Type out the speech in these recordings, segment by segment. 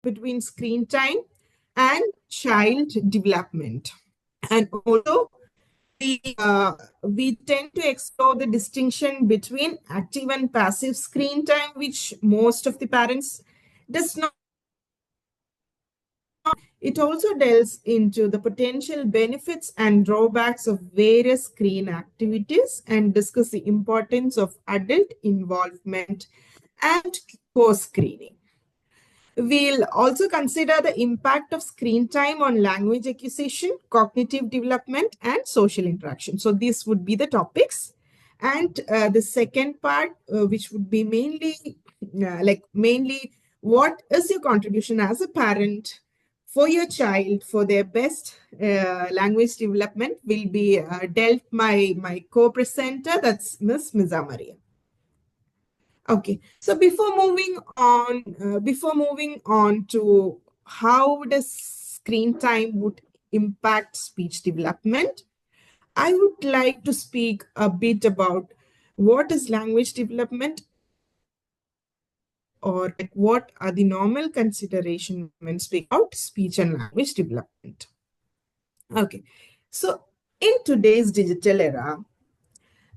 between screen time and child development. And also, we tend to explore the distinction between active and passive screen time, which most of the parents does not. It also delves into the potential benefits and drawbacks of various screen activities and discuss the importance of adult involvement and co-screening. We'll also consider the impact of screen time on language acquisition, cognitive development, and social interaction. So these would be the topics. And the second part, which would be mainly what is your contribution as a parent for your child for their best language development, will be dealt by my co-presenter, that's Miss Miza Mariyam. Okay, so before moving on to how does screen time would impact speech development, I would like to speak a bit about what is language development, or like what are the normal considerations when speaking about speech and language development. Okay, so in today's digital era,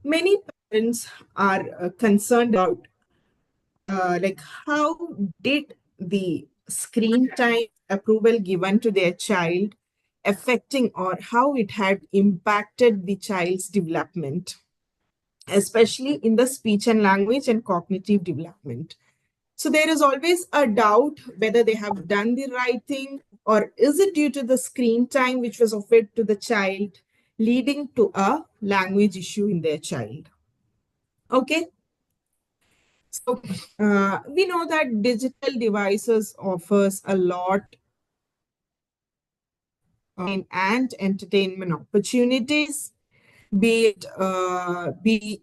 many parents are concerned about like how did the screen time approval given to their child affecting, or how it had impacted the child's development, especially in the speech and language and cognitive development. So there is always a doubt whether they have done the right thing, or is it due to the screen time which was offered to the child leading to a language issue in their child. Okay, so we know that digital devices offers a lot and entertainment opportunities, be it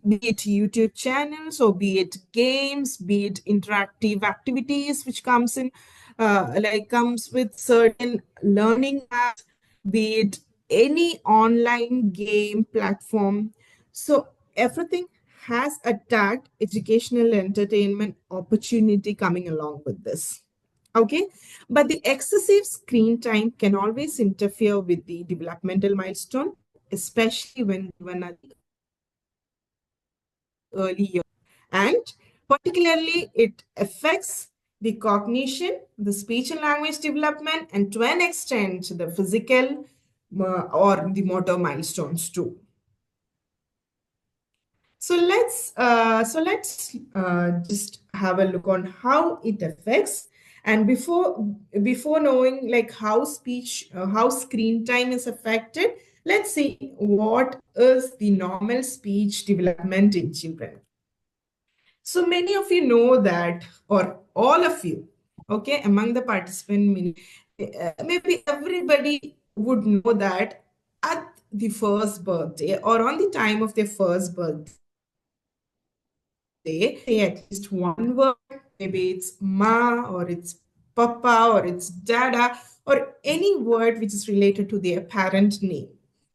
YouTube channels, or be it games, be it interactive activities, which comes with certain learning apps, be it any online game platform. So everything has a tagged educational entertainment opportunity coming along with this. Okay, but the excessive screen time can always interfere with the developmental milestone, especially when at the early years. And particularly, it affects the cognition, the speech and language development, and to an extent, the physical or the motor milestones too. So let's just have a look on how it affects. And before knowing like how screen time is affected, let's see what is the normal speech development in children. So many of you know that, or all of you, okay, among the participants, maybe everybody would know that at the first birthday or on the time of their first birthday, say at least one word. Maybe it's ma, or it's papa, or it's dada, or any word which is related to their parent name,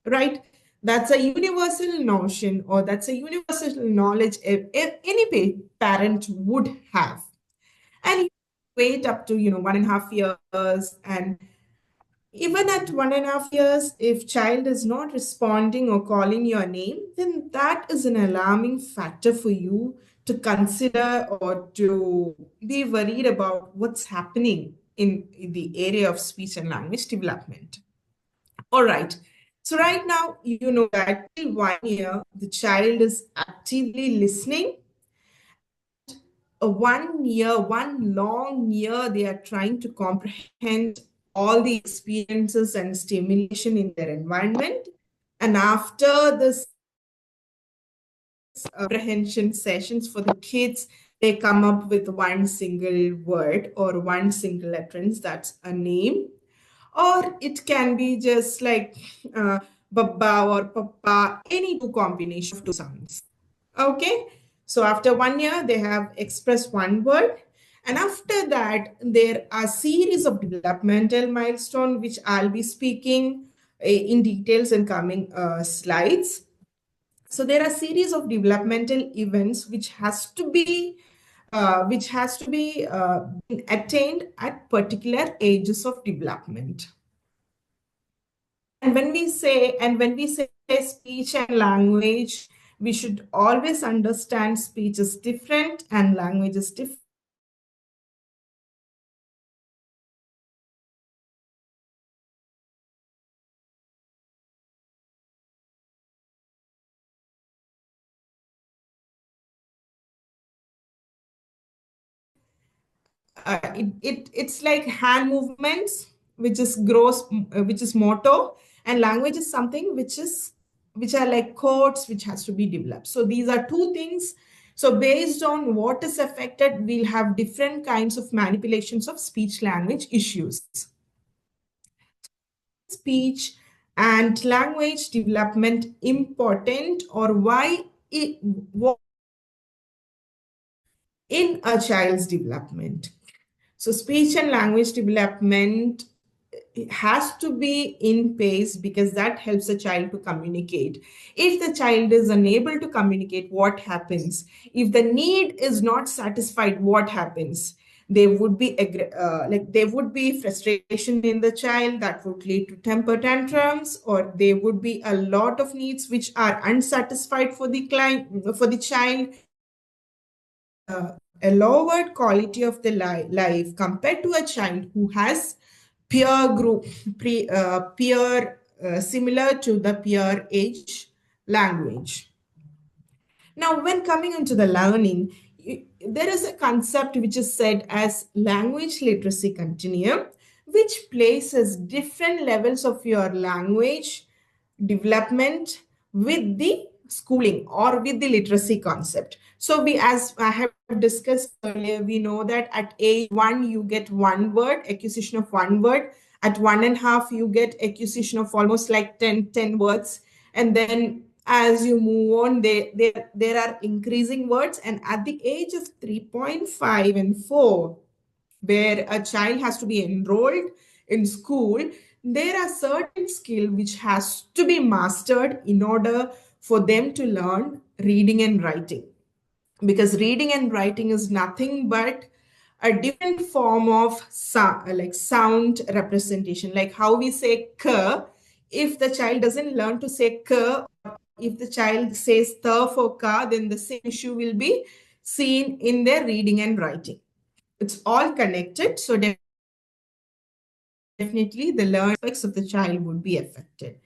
right? That's a universal notion, or that's a universal knowledge any parent would have. And you wait up to 1.5 years, and even at 1.5 years, if child is not responding or calling your name, then that is an alarming factor for you to consider or to be worried about what's happening in the area of speech and language development. All right. So right now, you know that till 1 year, the child is actively listening. 1 year, one long year, they are trying to comprehend all the experiences and stimulation in their environment. And after this comprehension sessions for the kids, they come up with one single word or one single utterance, that's a name. Or it can be just like Baba or Papa, any two combination of two sounds. Okay, so after 1 year, they have expressed one word. And after that, there are series of developmental milestones, which I'll be speaking in details in coming slides. So there are series of developmental events which has to be which has to be attained at particular ages of development. And when we say speech and language, we should always understand speech is different and language is different. It's like hand movements, which is gross, which is motor, and language is something which are like codes, which has to be developed. So these are two things. So based on what is affected, we'll have different kinds of manipulations of speech language issues. Speech and language development important, or why it what in a child's development. So speech and language development has to be in pace because that helps a child to communicate. If the child is unable to communicate, what happens? If the need is not satisfied, what happens? There would be frustration in the child that would lead to temper tantrums, or there would be a lot of needs which are unsatisfied for the client, for the child. A lowered quality of the life compared to a child who has peer group, peer similar to the peer age language. Now, when coming into the learning, there is a concept which is said as language literacy continuum, which places different levels of your language development with the schooling or with the literacy concept. So we, as I have discussed earlier, we know that at age 1 you get one word, acquisition of one word. At 1.5 you get acquisition of almost like 10 words, and then as you move on, there are increasing words, and at the age of 3.5 and 4, where a child has to be enrolled in school, there are certain skills which has to be mastered in order for them to learn reading and writing, because reading and writing is nothing but a different form of sound representation, like how we say k. If the child doesn't learn to say k, if the child says the for ka, then the same issue will be seen in their reading and writing. It's all connected. So definitely the learning aspects of the child would be affected.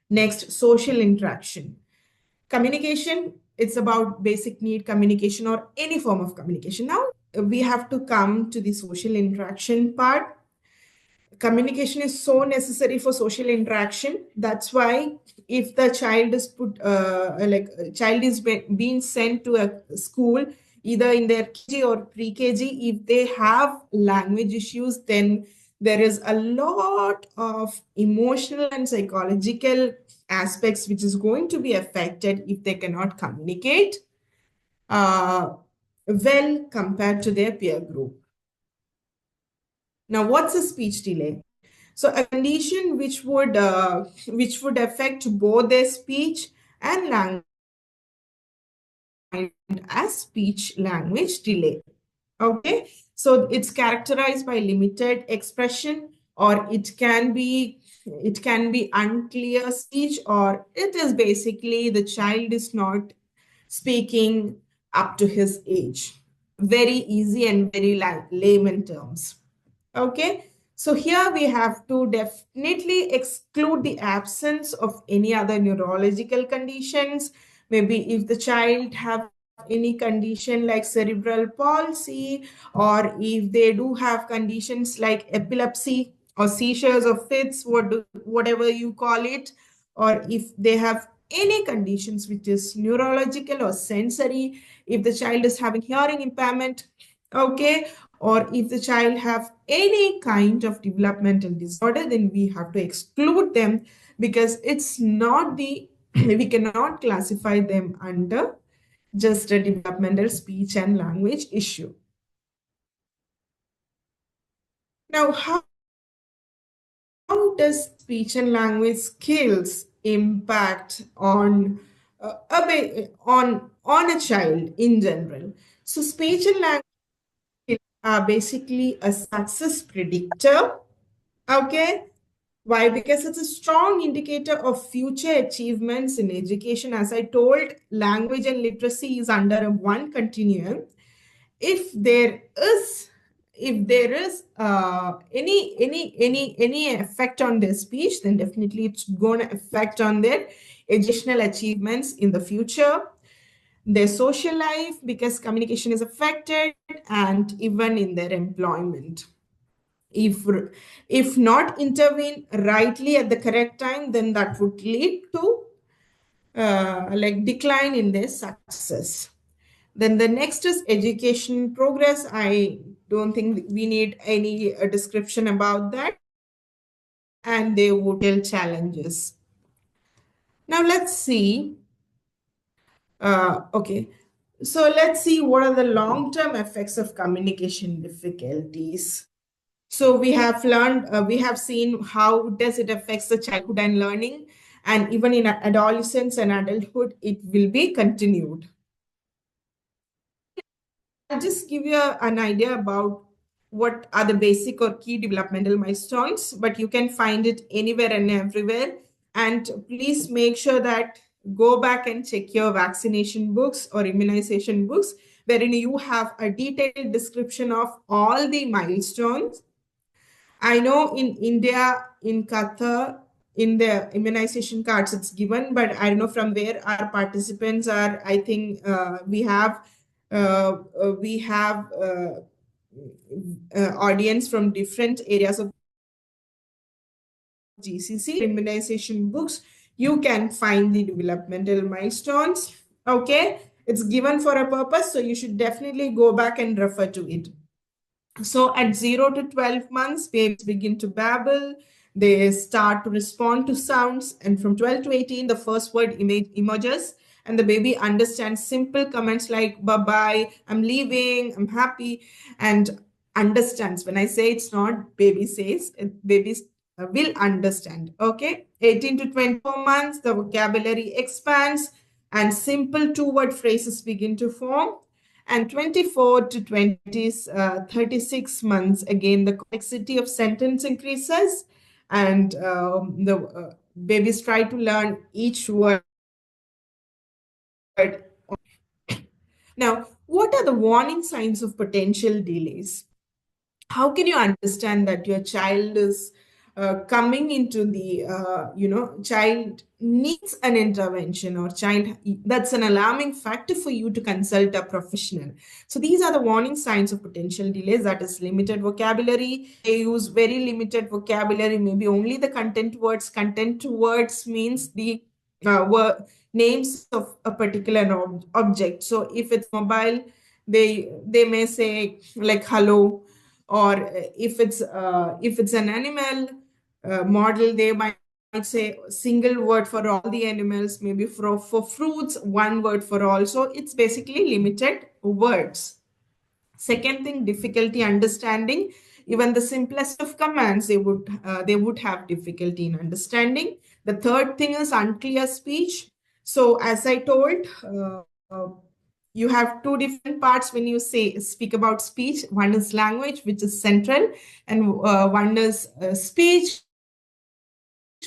Next, social interaction. Communication, it's about basic need communication or any form of communication. Now, we have to come to the social interaction part. Communication is so necessary for social interaction. That's why if the child is child is being sent to a school, either in their KG or pre-KG, if they have language issues, then there is a lot of emotional and psychological aspects which is going to be affected if they cannot communicate uh, well compared to their peer group. Now, what's a speech delay? So a condition which would affect both their speech and language as speech language delay. Okay, so it's characterized by limited expression, or it can be unclear speech, or it is basically the child is not speaking up to his age. Very easy and very layman terms. Okay, so here we have to definitely exclude the absence of any other neurological conditions. Maybe if the child have any condition like cerebral palsy, or if they do have conditions like epilepsy or seizures or fits, whatever you call it, or if they have any conditions which is neurological or sensory, if the child is having hearing impairment, okay, or if the child have any kind of developmental disorder, then we have to exclude them, because it's not the we cannot classify them under just a developmental speech and language issue. Now, how does speech and language skills impact on on a child in general? So speech and language are basically a success predictor. Okay. Why? Because it's a strong indicator of future achievements in education. As I told, language and literacy is under a one continuum. If there is any effect on their speech, then definitely it's going to affect on their educational achievements in the future, their social life, because communication is affected, and even in their employment. If not intervene rightly at the correct time, then that would lead to like decline in their success. Then the next is education progress. I don't think we need any description about that. And they would tell challenges. Now let's see. Okay. So let's see what are the long-term effects of communication difficulties. So we have learned, we have seen how does it affects the childhood and learning, and even in adolescence and adulthood, it will be continued. I'll just give you an idea about what are the basic or key developmental milestones, but you can find it anywhere and everywhere. And please make sure that go back and check your vaccination books or immunization books, wherein you have a detailed description of all the milestones. I know in India, in Qatar, in the immunization cards it's given, but I don't know from where our participants are. I think we have audience from different areas of GCC immunization books. You can find the developmental milestones. Okay, it's given for a purpose, so you should definitely go back and refer to it. So at 0 to 12 months, babies begin to babble. They start to respond to sounds. And from 12 to 18, the first word emerges. And the baby understands simple comments like, bye-bye, I'm leaving, I'm happy, and understands. When I say it's not baby says, babies will understand. Okay. 18 to 24 months, the vocabulary expands and simple two-word phrases begin to form. And 24 to 36 months, again, the complexity of sentence increases, and the babies try to learn each word. Now, what are the warning signs of potential delays? How can you understand that your child is coming into the child needs an intervention, or child that's an alarming factor for you to consult a professional? So these are the warning signs of potential delays. That is limited vocabulary. They use very limited vocabulary, maybe only the content words means the names of a particular object. So if it's mobile, they may say like hello, or if it's an animal model, they might say single word for all the animals, maybe for fruits one word for all. So it's basically limited words. Second thing, difficulty understanding. Even the simplest of commands, they would have difficulty in understanding. The third thing is unclear speech. So as I told, you have two different parts when you speak about speech. One is language, which is central, and one is speech,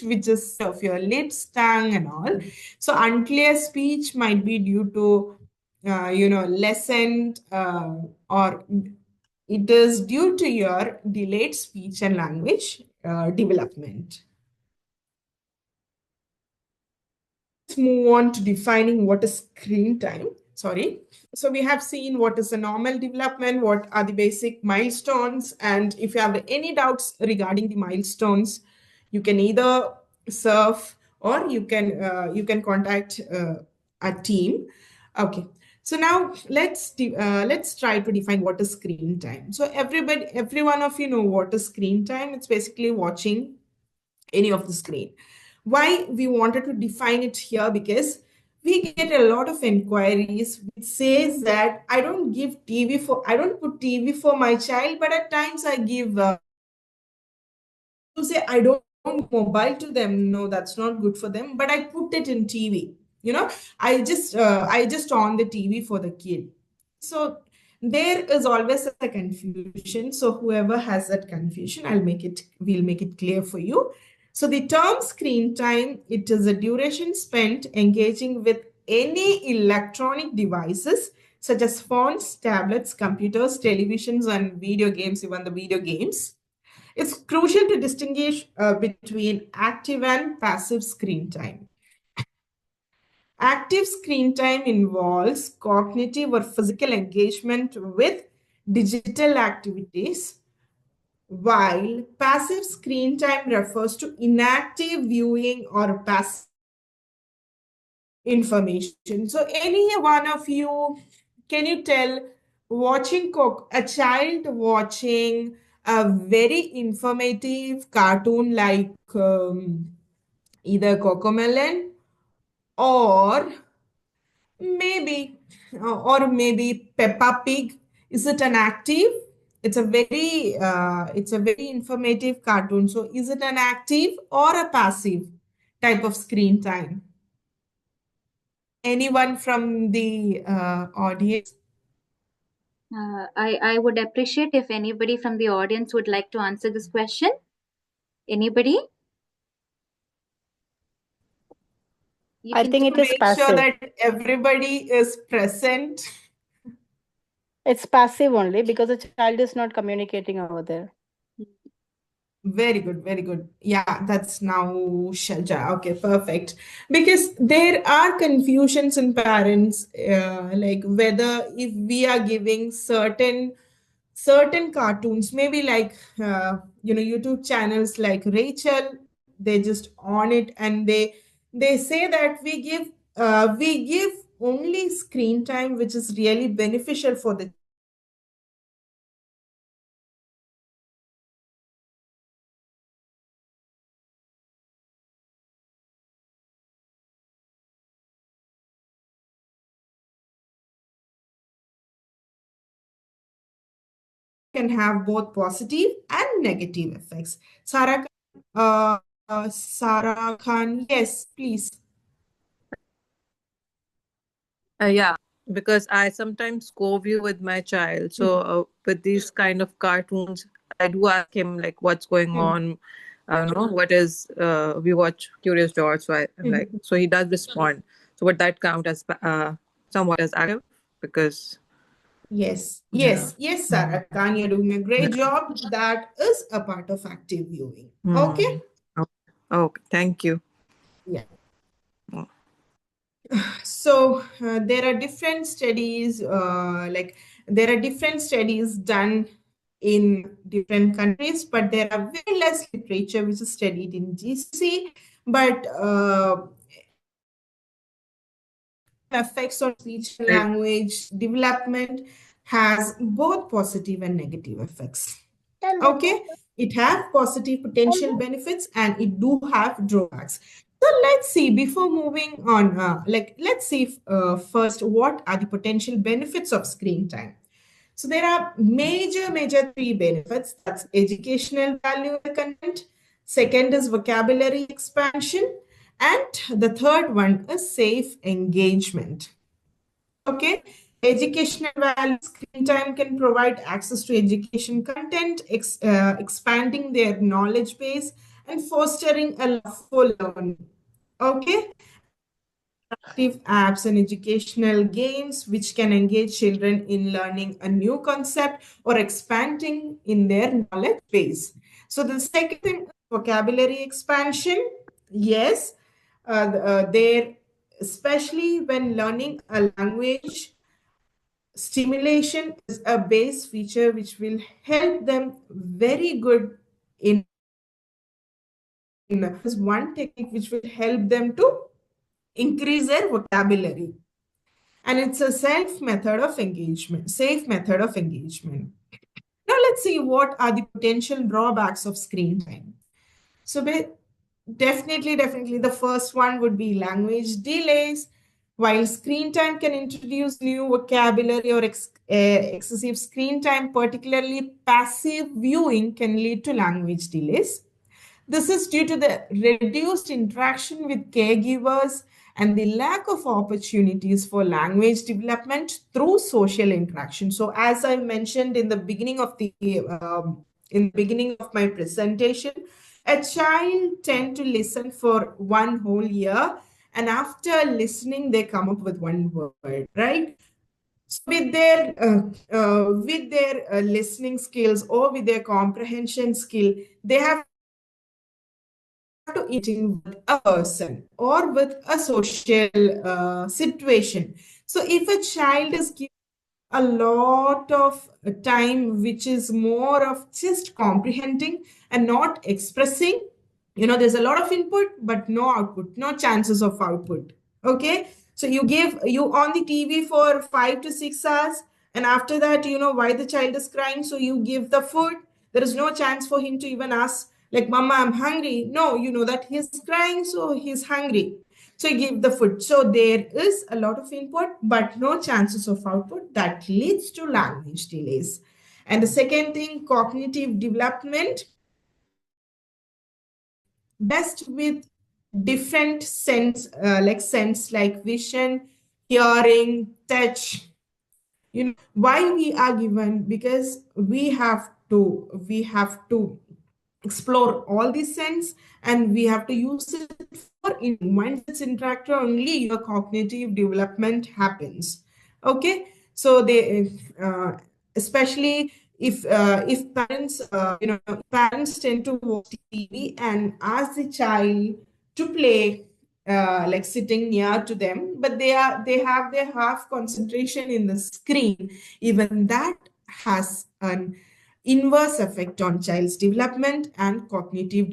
which is of your lips, tongue, and all. So unclear speech might be due to lessened, or it is due to your delayed speech and language development. Let's move on to defining what is screen time. Sorry. So we have seen what is the normal development, what are the basic milestones, and if you have any doubts regarding the milestones, you can either surf, or you can contact a team. Okay. So now let's try to define what is screen time. So every one of you know what is screen time. It's basically watching any of the screen. Why we wanted to define it here? Because we get a lot of inquiries which says that I don't put TV for my child, but at times I give to say I don't mobile to them. No, that's not good for them, but I put it in TV. I just on the TV for the kid. So There is always a confusion. So whoever has that confusion, we'll make it clear for you. So the term screen time, it is a duration spent engaging with any electronic devices such as phones, tablets, computers, televisions, and video games, even the video games. It's crucial to distinguish between active and passive screen time. Active screen time involves cognitive or physical engagement with digital activities, while passive screen time refers to inactive viewing or passive information. So, any one of you, can you tell a child watching a very informative cartoon like either Cocomelon or maybe Peppa Pig. Is it an active? It's a very informative cartoon. So is it an active or a passive type of screen time? Anyone from the audience? I would appreciate if anybody from the audience would like to answer this question. Anybody? I think it is Make passive. sure that everybody is present. It's passive only because the child is not communicating over there. Very good, very good. Yeah, that's now Shaja. Okay, perfect. Because there are confusions in parents, like whether if we are giving certain cartoons, maybe like YouTube channels like Rachel, they just on it and they say that we give only screen time which is really beneficial for the can have both positive and negative effects. Sarah Khan, yes, please. Yeah, because I sometimes co-view with my child. So with these kind of cartoons, I do ask him like, "What's going on?" What is we watch Curious George, so I'm like, so he does respond. So would that count as somewhat as active? Because Yes, yeah. yes, Sarah Khan, you're doing a great job. That is a part of active viewing. Okay? Okay, thank you. Yeah. So there are different studies, there are different studies done in different countries, but there are very less literature which is studied in GCC. But effects on speech and language development has both positive and negative effects. Okay, it has positive potential benefits and it do have drawbacks. So let's see before moving on, let's see first what are the potential benefits of screen time. So there are major three benefits. That's educational value of the content. Second is vocabulary expansion. And the third one is safe engagement. Okay. Educational value, screen time can provide access to education content, expanding their knowledge base and fostering a love for learning. Okay. Interactive apps and educational games which can engage children in learning a new concept or expanding in their knowledge base. So the second thing, vocabulary expansion. Yes, there, especially when learning a language, stimulation is a base feature which will help them very good in is one technique which will help them to increase their vocabulary. And it's a safe method of engagement. Now let's see what are the potential drawbacks of screen time. So definitely the first one would be language delays. While screen time can introduce new vocabulary or excessive screen time, particularly passive viewing, can lead to language delays. This is due to the reduced interaction with caregivers and the lack of opportunities for language development through social interaction. So, as I mentioned in the beginning of my presentation, a child tend to listen for one whole year, and after listening, they come up with one word, right? So with their listening skills or with their comprehension skill, they have to eating with a person or with a social situation. So if a child is given a lot of time, which is more of just comprehending and not expressing, there's a lot of input but no output, no chances of output. Okay, so you on the TV for 5 to 6 hours, and after that, why the child is crying, so you give the food. There is no chance for him to even ask, like, mama, I'm hungry. No, you know that he's crying, so he's hungry, so you give the food. So there is a lot of input but no chances of output. That leads to language delays. And the second thing, cognitive development best with different sense like vision, hearing, touch. Why we are given, because we have to explore all these sense, and we have to use it for once it's interactive, only your cognitive development happens. Okay, so they especially if parents tend to watch TV and ask the child to play, like sitting near to them, but they have their half concentration in the screen. Even that has an inverse effect on child's development and cognitive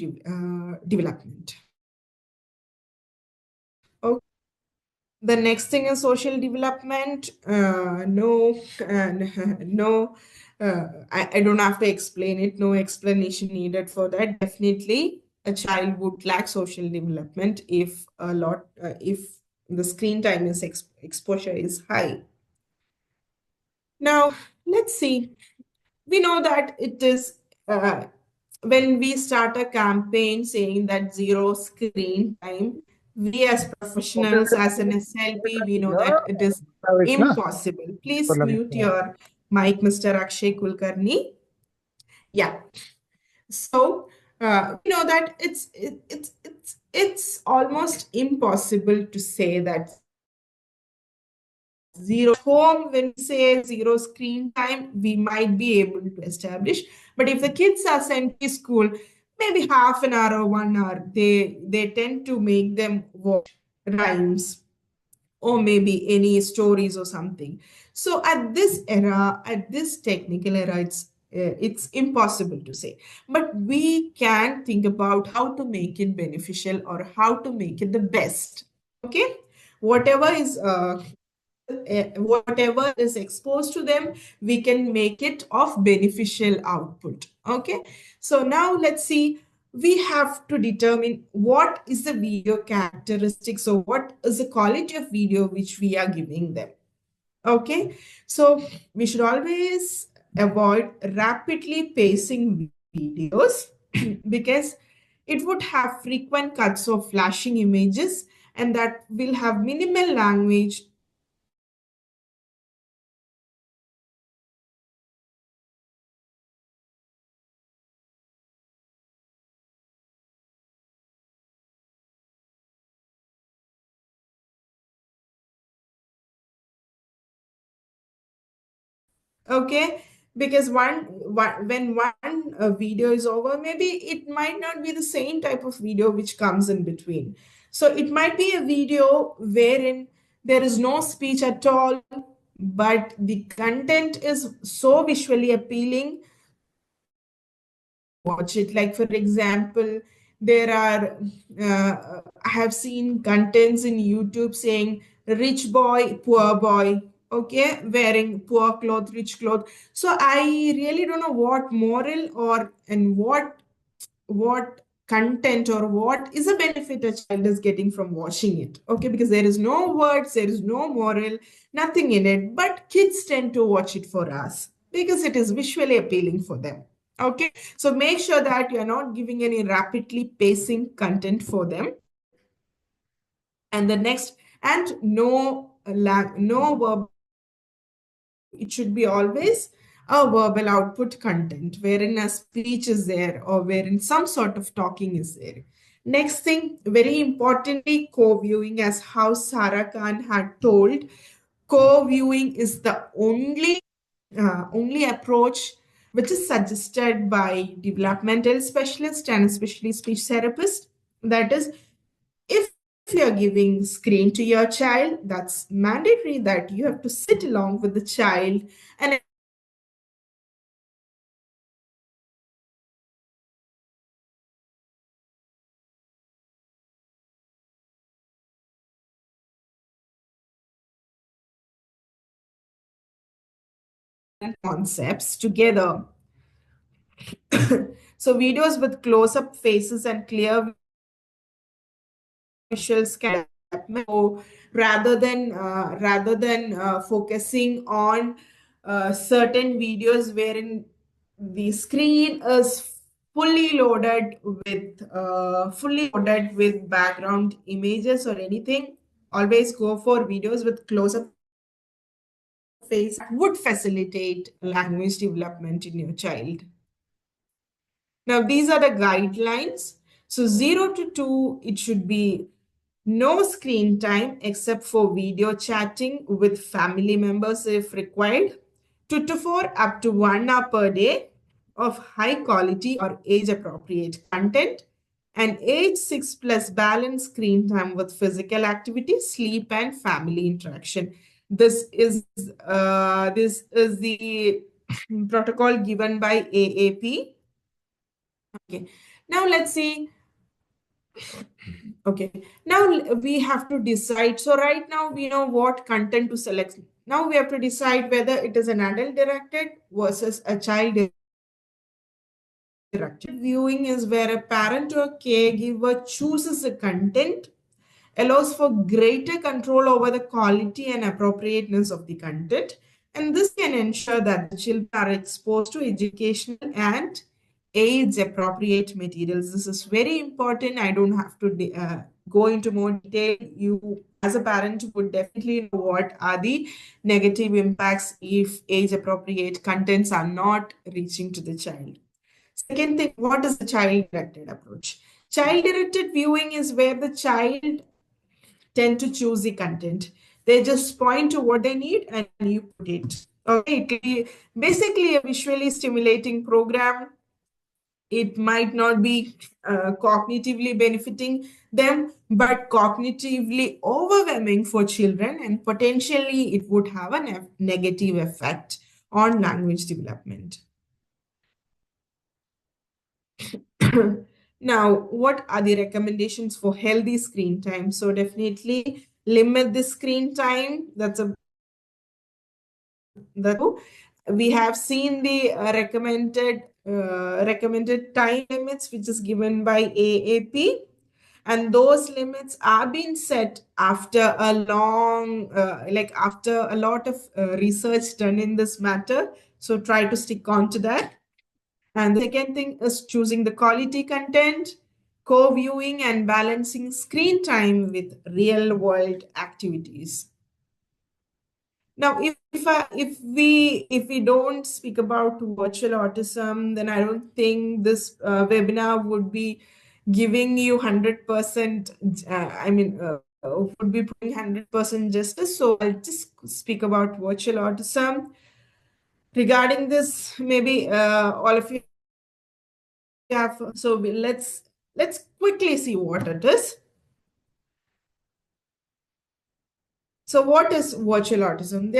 development. Okay. The next thing is social development. No, no, I don't have to explain it. No explanation needed for that. Definitely, a child would lack social development if the screen time is exposure is high. Now, let's see. We know that it is when we start a campaign saying that zero screen time, we as professionals, as an SLP, we know that it is impossible. Please mute your mic, Mr. Akshay Kulkarni. Yeah. So we know that it's almost impossible to say that zero home. When we say zero screen time, we might be able to establish. But if the kids are sent to school, maybe half an hour or 1 hour, they tend to make them watch rhymes or maybe any stories or something. So at this era, at this technical era, it's impossible to say. But we can think about how to make it beneficial or how to make it the best. Okay, whatever is whatever is exposed to them, we can make it of beneficial output. Okay, so now let's see. We have to determine what is the video characteristics, or what is the quality of video which we are giving them. Okay, so we should always avoid rapidly pacing videos because it would have frequent cuts of flashing images, and that will have minimal language. Okay, because when one video is over, maybe it might not be the same type of video which comes in between. So it might be a video wherein there is no speech at all, but the content is so visually appealing. Watch it. Like, for example, there are I have seen contents in YouTube saying rich boy, poor boy, okay, wearing poor clothes, rich clothes. So I really don't know what moral or and what content or what is a benefit a child is getting from watching it. Okay, because there is no words, there is no moral, nothing in it, but kids tend to watch it for us because it is visually appealing for them. Okay, so make sure that you are not giving any rapidly pacing content for them. And the next, and no verbal it should be always a verbal output content wherein a speech is there or wherein some sort of talking is there. Next thing, very importantly, co-viewing, as how Sarah Khan had told, co-viewing is the only approach which is suggested by developmental specialists and especially speech therapists. That is, if you're giving screen to your child, that's mandatory that you have to sit along with the child and concepts together. So videos with close-up faces and clear visuals can so rather than focusing on certain videos wherein the screen is fully loaded with background images or anything. Always go for videos with close-up face that would facilitate language development in your child. Now, these are the guidelines. So 0 to 2, it should be no screen time except for video chatting with family members if required. 2 to 4, up to 1 hour per day of high quality or age appropriate content. And age 6 plus balanced screen time with physical activity, sleep, and family interaction. This is the protocol given by AAP. Okay, now let's see. Okay, now we have to decide. So right now we know what content to select. Now we have to decide whether it is an adult directed versus a child directed. Viewing is where a parent or caregiver chooses a content, allows for greater control over the quality and appropriateness of the content. And this can ensure that the children are exposed to educational and age appropriate materials. This is very important. I don't have to go into more detail. You, as a parent, would definitely know what are the negative impacts if age appropriate contents are not reaching to the child. Second thing, what is the child directed approach? Child directed viewing is where the child tend to choose the content. They just point to what they need and you put it. Okay, it can be basically a visually stimulating program. It might not be cognitively benefiting them, but cognitively overwhelming for children, and potentially it would have a negative effect on language development. Now, what are the recommendations for healthy screen time? So definitely limit the screen time. We have seen the recommended time limits, which is given by AAP, and those limits are being set after a long, after a lot of research done in this matter. So try to stick on to that. And the second thing is choosing the quality content, co-viewing, and balancing screen time with real-world activities. Now, if we don't speak about virtual autism, then I don't think this webinar would be giving you 100%. Would be putting 100% justice. So I'll just speak about virtual autism. Regarding this, maybe all of you have. So let's quickly see what it is. So what is virtual autism?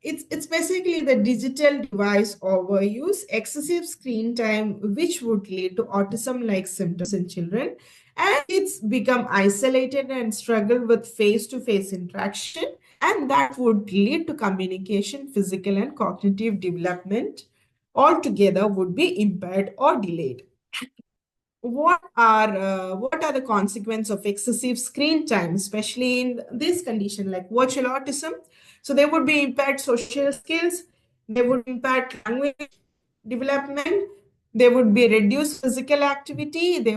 It's basically the digital device overuse, excessive screen time, which would lead to autism-like symptoms in children, and it's become isolated and struggle with face-to-face interaction, and that would lead to communication, physical and cognitive development altogether would be impaired or delayed. What are the consequences of excessive screen time, especially in this condition like virtual autism? So they would be impaired social skills, they would impact language development, they would be reduced physical activity, they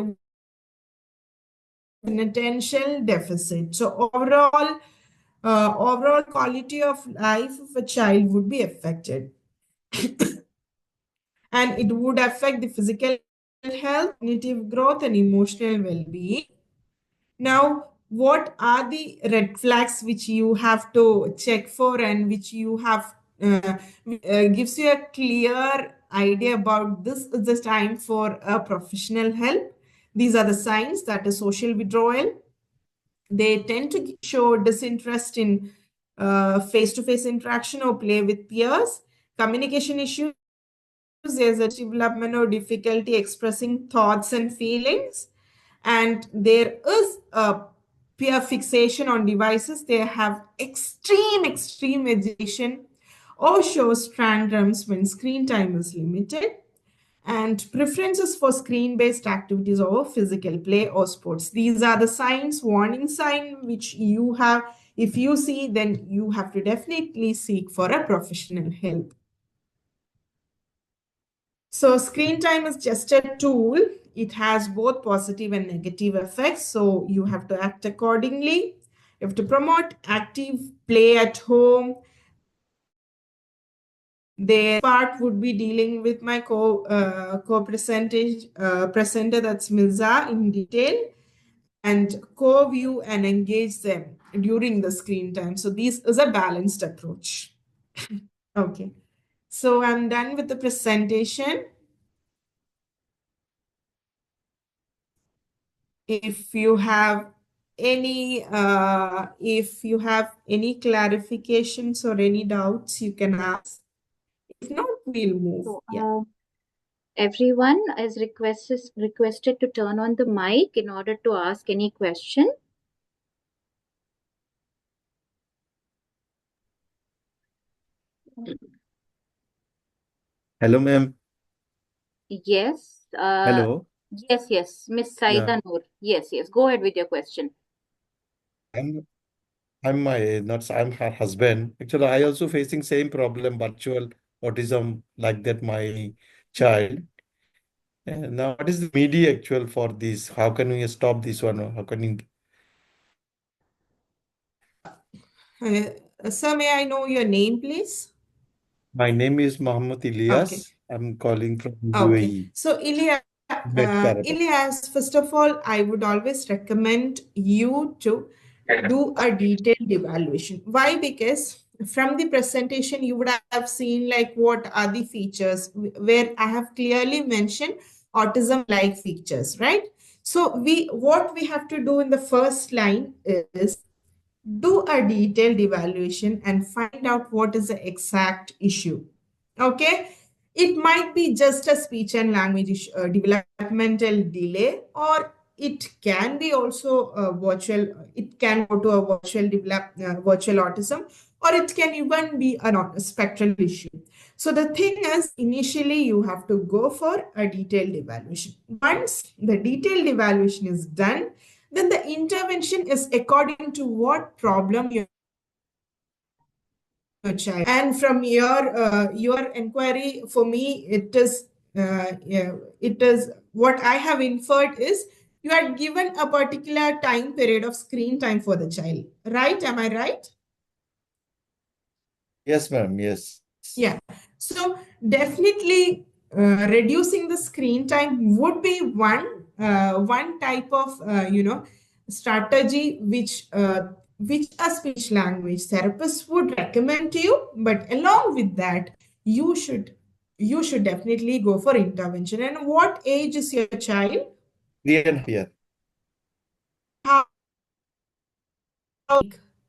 an attention deficit. So overall quality of life of a child would be affected. And it would affect the physical health, cognitive growth, and emotional well-being. Now, what are the red flags which you have to check for and which you have gives you a clear idea about this is the time for a professional help? These are the signs, that is social withdrawal. They tend to show disinterest in face-to-face interaction or play with peers, communication issues, there's a development or difficulty expressing thoughts and feelings, and there is a peer fixation on devices. They have extreme agitation or shows tantrums when screen time is limited, and preferences for screen-based activities over physical play or sports. These are the signs, warning sign, which you have. If you see, then you have to definitely seek for a professional help. So screen time is just a tool. It has both positive and negative effects. So you have to act accordingly. You have to promote active play at home. The part would be dealing with my presenter, that's Miza, in detail, and co-view and engage them during the screen time. So this is a balanced approach. Okay. So I'm done with the presentation. If you have any clarifications or any doubts, you can ask. If not, we'll move. So, Yeah. everyone is requested to turn on the mic in order to ask any question. Hello, ma'am. Yes. Hello. Yes. Miss Yeah, Saida Noor. Yes. Go ahead with your question. I'm I'm her husband. Actually, I also facing same problem, virtual autism, like that my child. And now, what is the media actual for this? How can we stop this one? How can we? Sir, may I know your name, please? My name is Mohammed Okay. Ilyas. I'm calling from Okay. UAE. So, Med therapist. Ilyas, first of all, I would always recommend you to do a detailed evaluation. Why? Because from the presentation, you would have seen like what are the features where I have clearly mentioned autism-like features, right? So what we have to do in the first line is do a detailed evaluation and find out what is the exact issue. Okay, it might be just a speech and language developmental delay, or it can be also a virtual, it can go to a virtual autism, or it can even be a spectral issue. So the thing is, initially you have to go for a detailed evaluation. Once the detailed evaluation is done, then the intervention is according to what problem your child. And from your inquiry, for me, it is what I have inferred is you had given a particular time period of screen time for the child, right? Am I right? Yes, ma'am. Yes. Yeah. So definitely reducing the screen time would be one type of strategy which a speech language therapist would recommend to you. But along with that, you should you should definitely go for intervention. And what age is your child? 3.5 years. How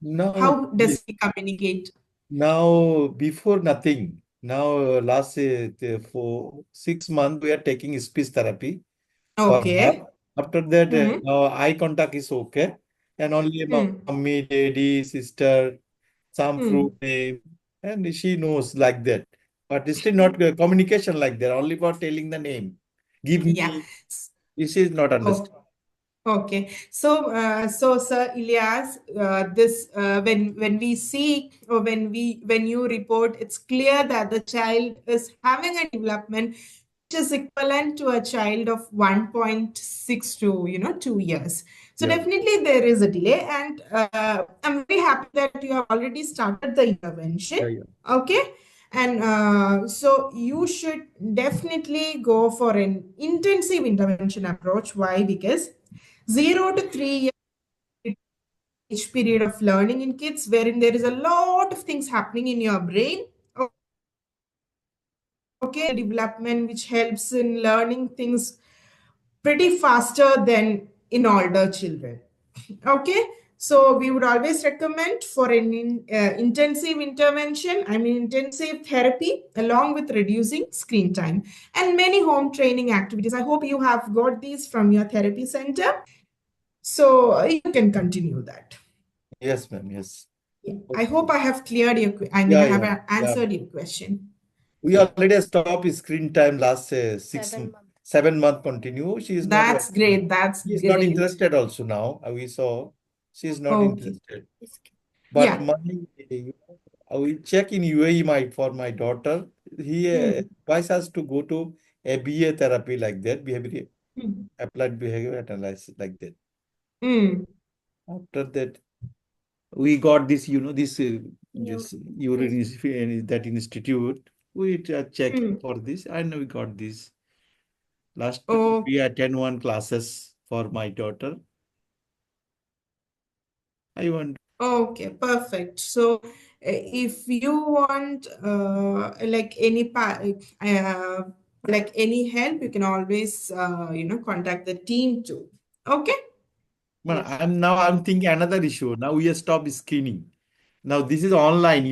Now, how does he communicate? now, before nothing. Now, last for 6 months, we are taking speech therapy for her. Okay. After that, Hmm. now eye contact is okay, and only Hmm. mommy, daddy, sister, some Hmm. fruit name, and she knows like that. But it's still not communication like that. Only for telling the name. Give Yeah. me. This is not Oh, understand. okay. So, Sir Ilyas, this when we see or when you report, it's clear that the child is having a development is equivalent to a child of 1.6 to 2 years. So Yeah. definitely there is a delay, and I'm very happy that you have already started the intervention. Yeah, yeah. Okay, and so you should definitely go for an intensive intervention approach. Why? Because 0 to 3 years age period of learning in kids, wherein there is a lot of things happening in your brain. Okay, development which helps in learning things pretty faster than in older children. Okay, so we would always recommend for an intensive intervention, I mean intensive therapy, along with reducing screen time and many home training activities. I hope you have got these from your therapy center, so you can continue that. Yes, ma'am. Yes. Yeah. I hope I have cleared your, I mean, Yeah, I have yeah, yeah. answered your question. We already stopped screen time last 7 months. 7 month continue. She is not That's watching. great. That's She is not great. interested also now. We saw she is not Okay. interested. But Yeah. my we check in UAE for my daughter. He Hmm. advised us to go to a BA therapy like that, behavior Hmm. applied behavior analysis like that. Hmm. After that, we got this, this urine that institute. We check Hmm. for this, and we got this. Last week Oh, we attend one classes for my daughter. I want. okay, perfect. So, if you want like any like any help, you can always contact the team too. Okay. Man, I'm thinking another issue. Now we have stopped screening. Now this is online,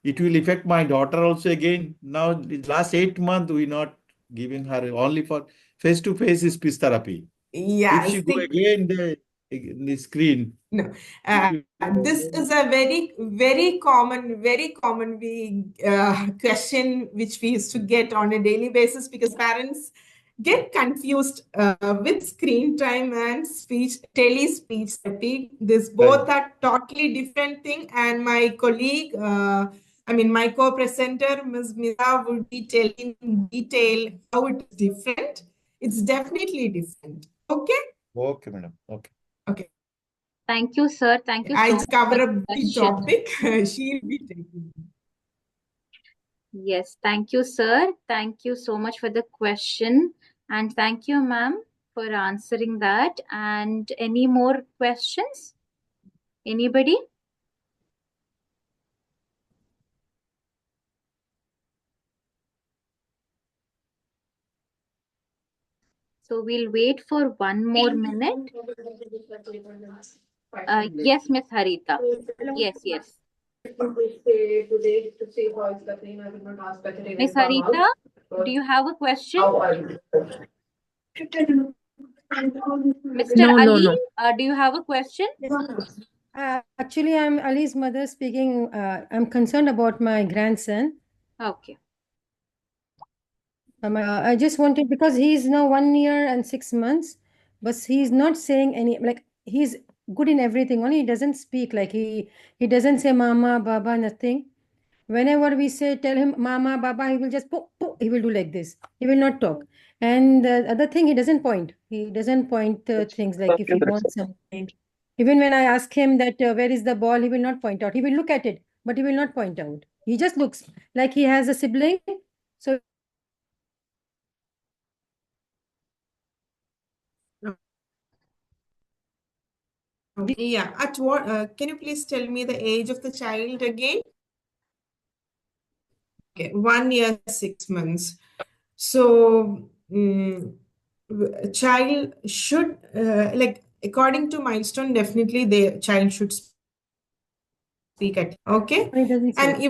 It will affect my daughter also again. Now the last 8 months we not giving her only for face-to-face speech therapy. If Yeah, she go see, again the screen, no, it will this is a very common question which we used to get on a daily basis, because parents get confused with screen time and tele speech therapy. This right. both are totally different thing, and my colleague, I mean my co-presenter, Ms. Miza, would be telling in detail how it is different. It's definitely different. Okay. Okay, madam. Okay. Okay. Thank you, sir. Thank you I so just much for cover the a big question. topic. She'll be taking. Yes, thank you, sir. Thank you so much for the question. And thank you, ma'am, for answering that. And any more questions? Anybody? So we'll wait for one more minute. Yes, Miss Harita. Yes, yes. Miss Harita, do you have a question? Mr. No, no, Ali, no. do you have a question? Actually, I'm Ali's mother speaking. I'm concerned about my grandson. Okay. I just wanted, because he's now 1 year and 6 months, but he's not saying any, like he's good in everything. Only he doesn't speak. Like he doesn't say mama, baba, nothing. Whenever we say tell him mama, baba, he will just poo, poo, he will do like this. He will not talk. And the other thing, he doesn't point. He doesn't point things like if he wants something. Even when I ask him that where is the ball, he will not point out. He will look at it, but he will not point out. He just looks like he has a sibling. So Yeah. At what? Can you please tell me the age of the child again? Okay, 1 year, 6 months. So, a child should like according to milestone, definitely the child should speak at. Okay, he doesn't say. and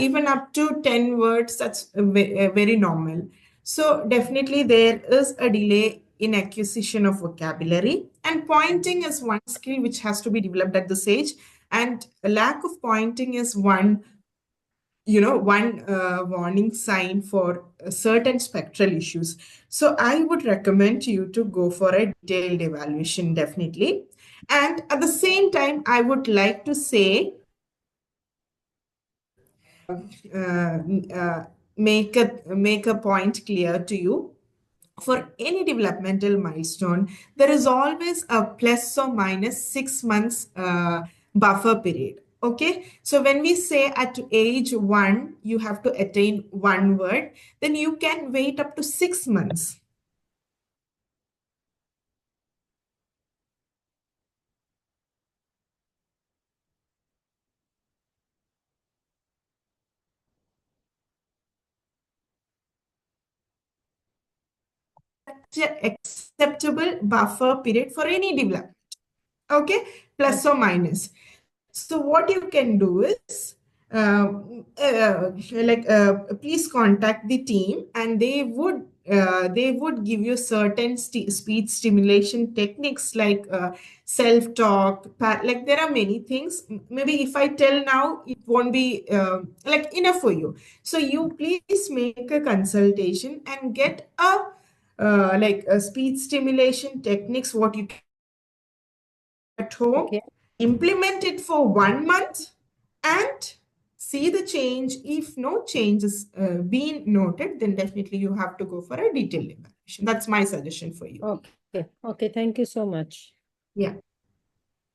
even up to 10 words, that's very normal. So definitely there is a delay in acquisition of vocabulary, and pointing is one skill which has to be developed at this age, and a lack of pointing is one warning sign for certain spectral issues. So I would recommend you to go for a detailed evaluation, definitely. And at the same time, I would like to say uh, uh, make a point clear to you. For any developmental milestone, there is always a plus or minus 6 months buffer period. Okay, so when we say at age 1 you have to attain 1 word, then you can wait up to 6 months. Acceptable buffer period for any development. Okay, plus or minus. So what you can do is please contact the team, and they would give you certain speech stimulation techniques like self-talk, like there are many things. Maybe if I tell now, it won't be like enough for you. So you please make a consultation and get a like a speech stimulation techniques what you at home, Okay. implement it for 1 month, and see the change. If no change is being noted, then definitely you have to go for a detailed evaluation. That's my suggestion for you. Okay. Okay. Thank you so much. Yeah.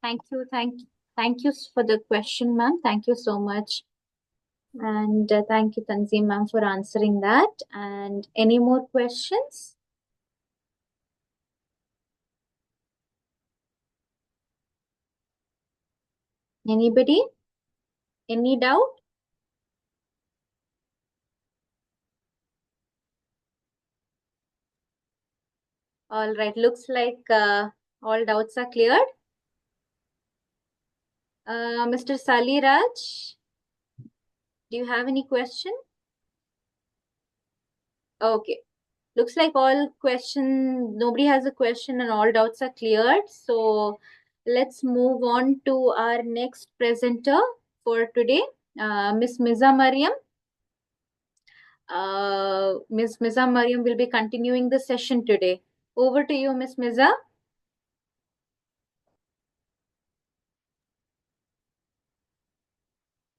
Thank you for the question, ma'am. Thank you so much. And thank you, Thanzeem ma'am, for answering that. And any more questions? Anybody? Any doubt? All right. Looks like all doubts are cleared. Mr. Sali Raj, do you have any question? Okay. Looks like nobody has a question and all doubts are cleared. So let's move on to our next presenter for today, Miss Miza Mariyam. Miss Miza Mariyam will be continuing the session today. Over to you, Miss Miza.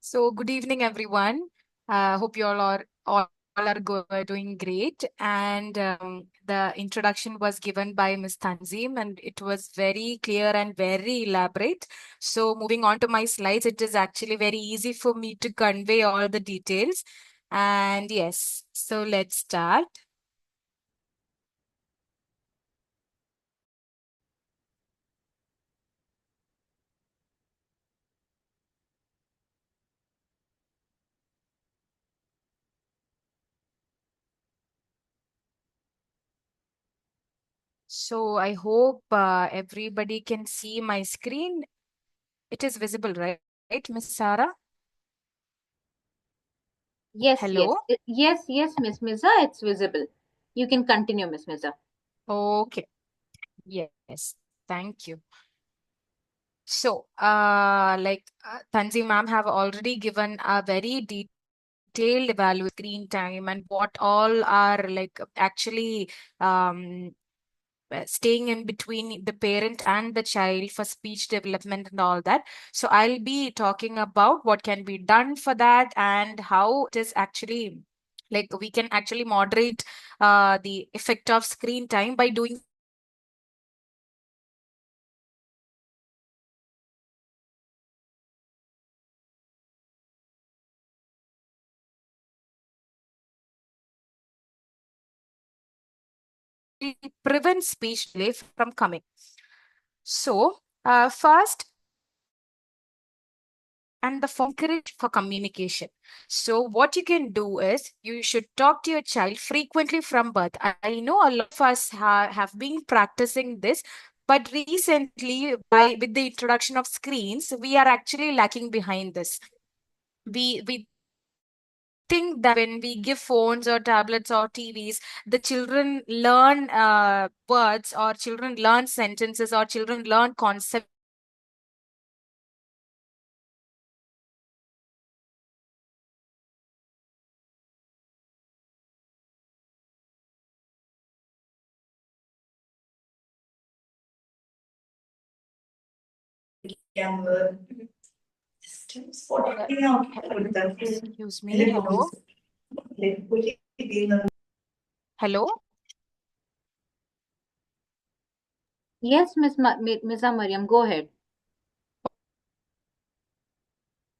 So good evening, everyone. Hope you all are doing great. And the introduction was given by Ms. Thanzeem, and it was very clear and very elaborate. So moving on to my slides, it is actually very easy for me to convey all the details. And yes, so let's start. So I hope everybody can see my screen. It is visible, right, Miss Sarah? Yes, Hello? yes, Miss Miza, it's visible. You can continue, Miss Miza. Okay. Yes, thank you. So, Tanzi ma'am have already given a very detailed evaluation screen time and what all are like actually staying in between the parent and the child for speech development and all that. So I'll be talking about what can be done for that and how it is actually like we can actually moderate the effect of screen time by doing prevent speech delay from coming. So, first, and the encourage for communication. So, what you can do is you should talk to your child frequently from birth. I know a lot of us have been practicing this, but recently, with the introduction of screens, we are actually lacking behind this. We think that when we give phones or tablets or TVs, the children learn words or children learn sentences or children learn concepts excuse me. Hello. Hello? Yes, Miza Mariam, go ahead.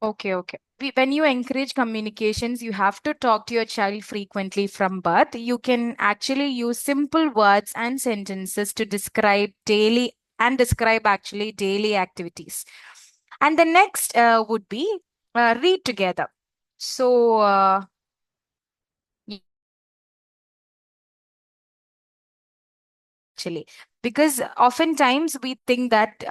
Okay, okay. When you encourage communications, you have to talk to your child frequently from birth. You can actually use simple words and sentences to describe actually daily activities. And the next would be read together. So, actually, because oftentimes we think that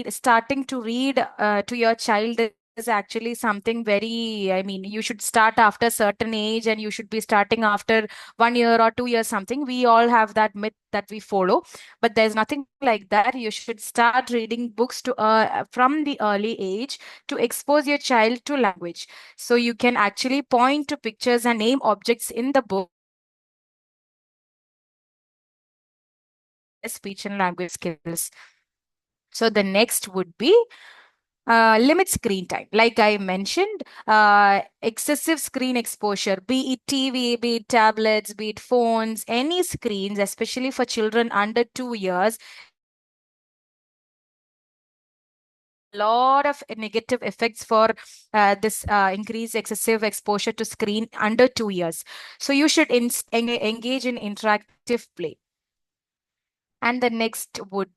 starting to read to your child is actually something very, I mean, you should start after a certain age and you should be starting after 1 year or 2 years something. We all have that myth that we follow, but there's nothing like that. You should start reading books to from the early age to expose your child to language. So you can actually point to pictures and name objects in the book speech and language skills. So the next would be limit screen time. Like I mentioned, excessive screen exposure, be it TV, be it tablets, be it phones, any screens, especially for children under 2 years, lot of negative effects for this increased excessive exposure to screen under 2 years. So you should engage in interactive play. And the next would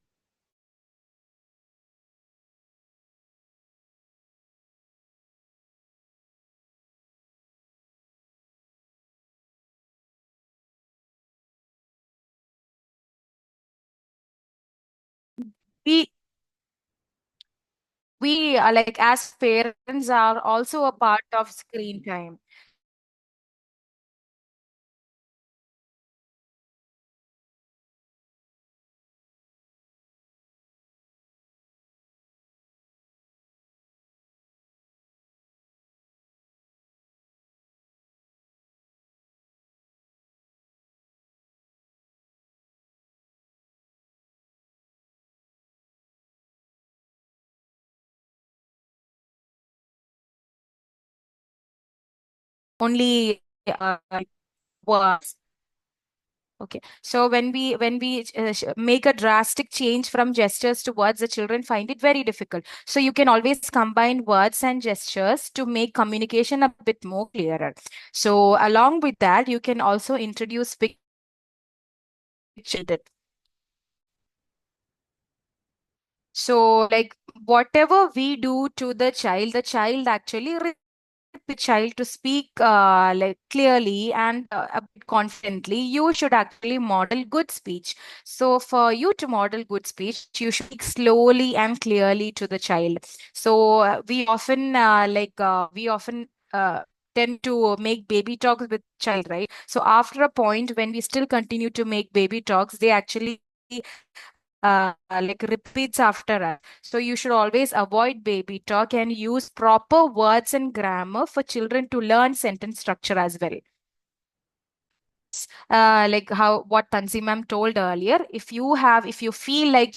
be we like as parents are also a part of screen time. Only words. Okay, so when we make a drastic change from gestures to words, the children find it very difficult. So you can always combine words and gestures to make communication a bit more clearer. So along with that, you can also introduce pictures. So, like whatever we do to the child actually the child to speak like clearly and a bit confidently. You should actually model good speech. So, for you to model good speech, you should speak slowly and clearly to the child. So, we often tend to make baby talks with child, right? So, after a point when we still continue to make baby talks, they actually like repeats after us. So you should always avoid baby talk and use proper words and grammar for children to learn sentence structure as well. Like how what Tanzi ma'am told earlier, if you feel like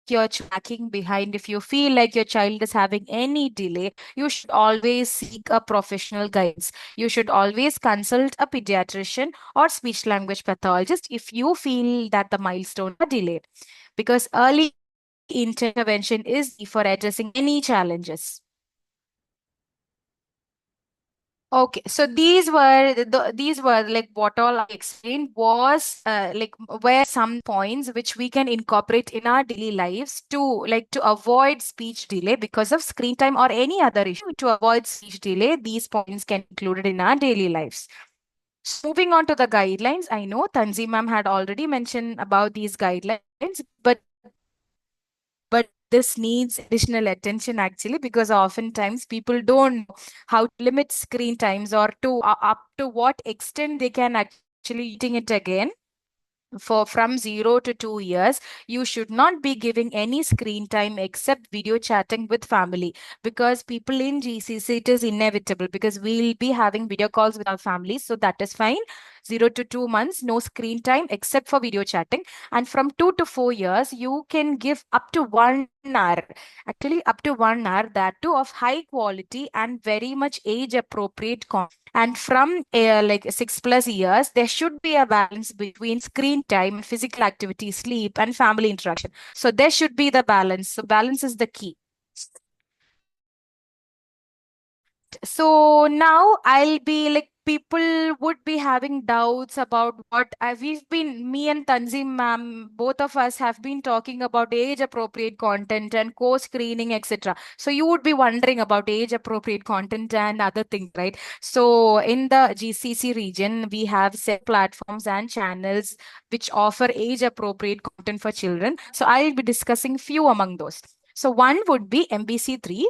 you're tracking behind, if you feel like your child is having any delay, you should always seek a professional guidance. You should always consult a pediatrician or speech language pathologist if you feel that the milestone are delayed, because early intervention is key for addressing any challenges. Okay, so these were like what all I explained was were some points which we can incorporate in our daily lives to avoid speech delay because of screen time or any other issue. To avoid speech delay, these points can be included in our daily lives. So moving on to the guidelines, I know Tanzi ma'am had already mentioned about these guidelines, but this needs additional attention actually, because oftentimes people don't know how to limit screen times or to up to what extent they can actually eating it again. For from 0 to 2 years, you should not be giving any screen time except video chatting with family, because people in GCC, it is inevitable because we'll be having video calls with our families, so that is fine. 0 to 2 months, no screen time except for video chatting. And from 2 to 4 years, you can give up to 1 hour, actually up to 1 hour, that too of high quality and very much age appropriate content. And from like 6 plus years, there should be a balance between screen time and physical activity, sleep, and family interaction. So there should be the balance. So balance is the key. So now I'll be like, people would be having doubts about what we've been, me and Tanzim ma'am, both of us have been talking about age appropriate content and co-screening, etc. So you would be wondering about age appropriate content and other things, right? So in the GCC region, we have set platforms and channels which offer age appropriate content for children. So I'll be discussing few among those. So one would be MBC3.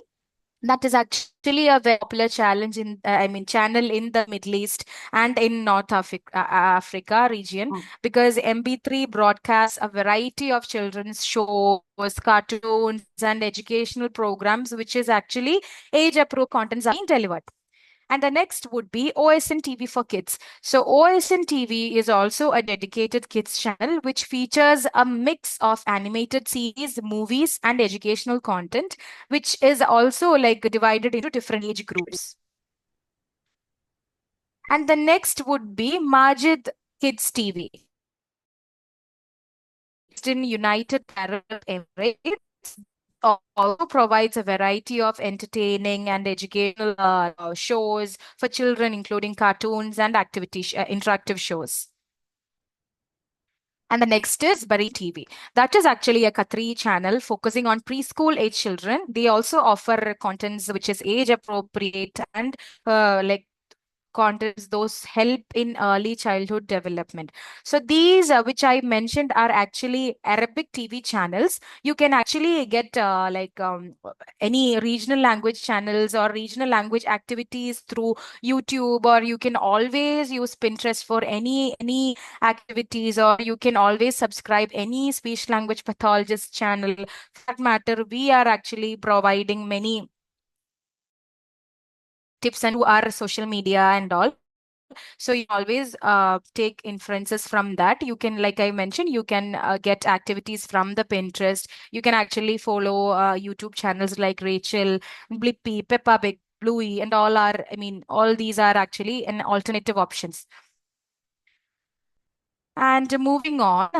That is actually a very popular challenge in, channel in the Middle East and in North Africa region, because MB3 broadcasts a variety of children's shows, cartoons, and educational programs, which is actually age-approved contents are being delivered. And the next would be OSN TV for kids. So OSN TV is also a dedicated kids channel which features a mix of animated series, movies, and educational content, which is also like divided into different age groups. And the next would be Majid Kids TV. Based in United Arab Emirates, also provides a variety of entertaining and educational shows for children, including cartoons and interactive shows. And the next is Bari TV. That is actually a Qatari channel focusing on preschool age children. They also offer contents which is age appropriate and like contents those help in early childhood development. So these which I mentioned are actually Arabic TV channels. You can actually get any regional language channels or regional language activities through YouTube, or you can always use Pinterest for any activities, or you can always subscribe any speech language pathologist channel. For that matter, we are actually providing many tips and to our social media and all. So you always take inferences from that. You can, like I mentioned, you can get activities from the Pinterest. You can actually follow YouTube channels like Rachel, Blippy, Peppa Pig, Bluey, and all these are actually an alternative options. And moving on,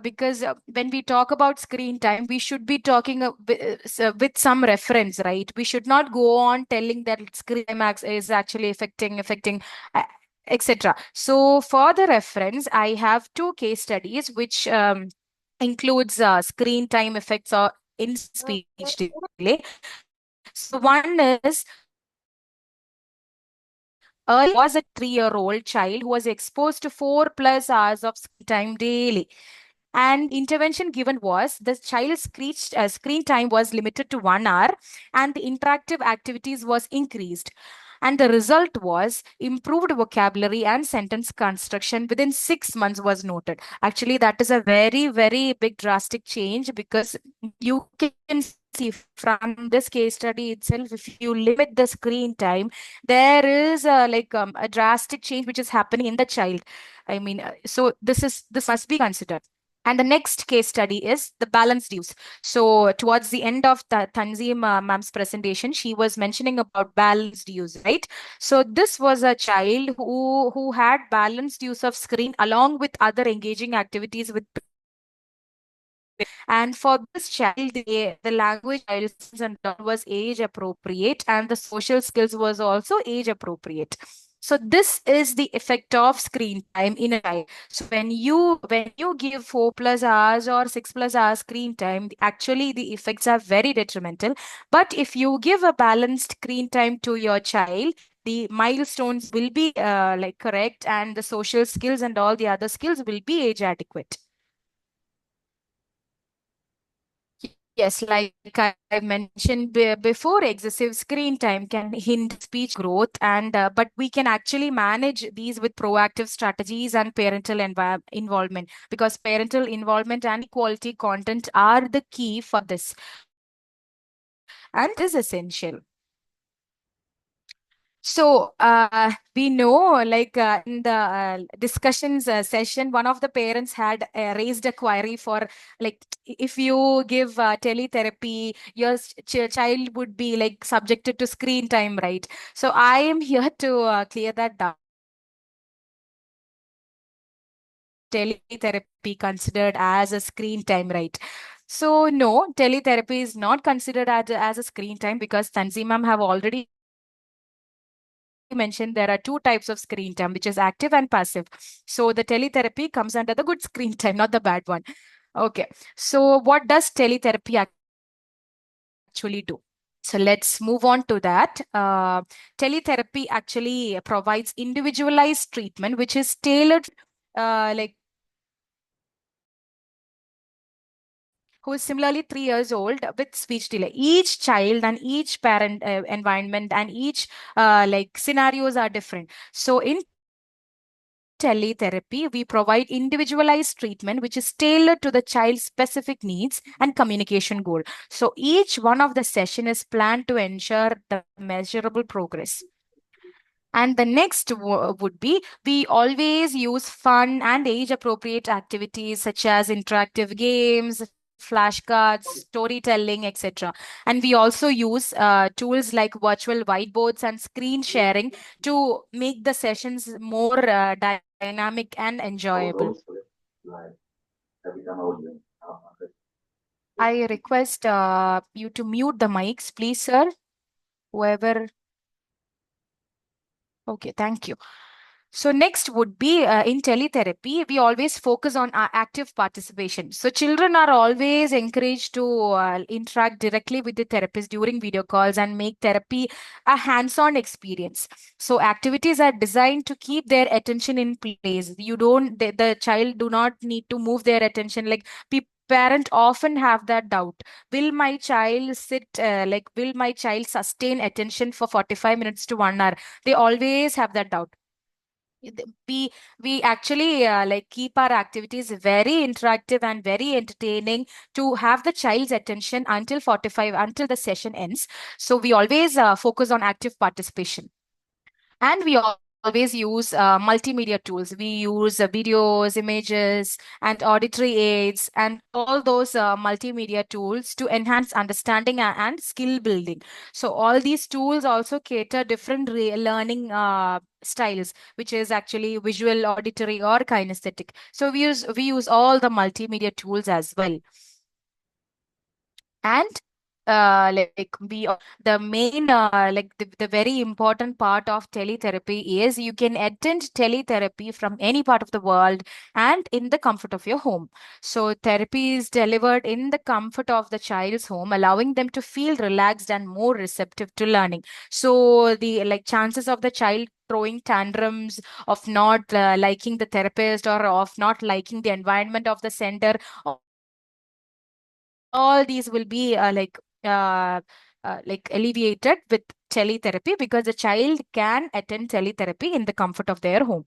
because when we talk about screen time, we should be talking with some reference, right? We should not go on telling that screen time is actually affecting, uh, etc. So for the reference, I have two case studies which includes screen time effects or in speech delay. So one is, earlier was a 3-year-old child who was exposed to 4+ hours of screen time daily. And intervention given was the child's screen time was limited to 1 hour, and the interactive activities was increased. And the result was improved vocabulary and sentence construction within 6 months was noted. Actually, that is a very, very big drastic change, because you can see from this case study itself, if you limit the screen time, there is a drastic change which is happening in the child. So this must be considered. And the next case study is the balanced use. So towards the end of the Thanzeem ma'am's presentation, she was mentioning about balanced use, right? So this was a child who had balanced use of screen along with other engaging activities with. And for this child, the language skills and all was age appropriate, and the social skills was also age appropriate. So this is the effect of screen time in a child. So when you give 4+ hours or 6+ hours screen time, actually the effects are very detrimental. But if you give a balanced screen time to your child, the milestones will be correct, and the social skills and all the other skills will be age adequate. Yes, like I mentioned before, excessive screen time can hinder speech growth, and but we can actually manage these with proactive strategies and parental involvement, because parental involvement and quality content are the key for this, and it is essential. So we know, like in the discussions session, one of the parents had raised a query for, like, if you give teletherapy, your child would be like subjected to screen time, right? So I am here to clear that doubt. Teletherapy considered as a screen time, right? So no, teletherapy is not considered as a screen time, because Thanzeem ma'am have already mentioned there are two types of screen time, which is active and passive. So the teletherapy comes under the good screen time, not the bad one. Okay. So what does teletherapy actually do? So let's move on to that. Teletherapy actually provides individualized treatment, which is tailored, like, who is similarly 3 years old with speech delay. Each child and each parent environment and each like scenarios are different. So in teletherapy, we provide individualized treatment which is tailored to the child's specific needs and communication goal. So each one of the session is planned to ensure the measurable progress. And the next would be, we always use fun and age appropriate activities such as interactive games, flashcards, storytelling, etc. And we also use tools like virtual whiteboards and screen sharing to make the sessions more dynamic and enjoyable. I request you to mute the mics, please, sir. Whoever. Okay, thank you. So next would be in teletherapy, we always focus on active participation. So children are always encouraged to interact directly with the therapist during video calls and make therapy a hands-on experience. So activities are designed to keep their attention in place. You don't, the child do not need to move their attention. Like parent often have that doubt. Will my child sit, will my child sustain attention for 45 minutes to 1 hour? They always have that doubt. We actually like keep our activities very interactive and very entertaining to have the child's attention until 45, until the session ends. So we always focus on active participation. And we always use multimedia tools. We use videos, images, and auditory aids, and all those multimedia tools to enhance understanding and skill building. So all these tools also cater different learning styles, which is actually visual, auditory, or kinesthetic. So we use all the multimedia tools as well. And like the main the very important part of teletherapy is you can attend teletherapy from any part of the world and in the comfort of your home. So therapy is delivered in the comfort of the child's home, allowing them to feel relaxed and more receptive to learning. So the like chances of the child throwing tantrums, of not liking the therapist, or of not liking the environment of the center, all these will be like alleviated with teletherapy, because the child can attend teletherapy in the comfort of their home.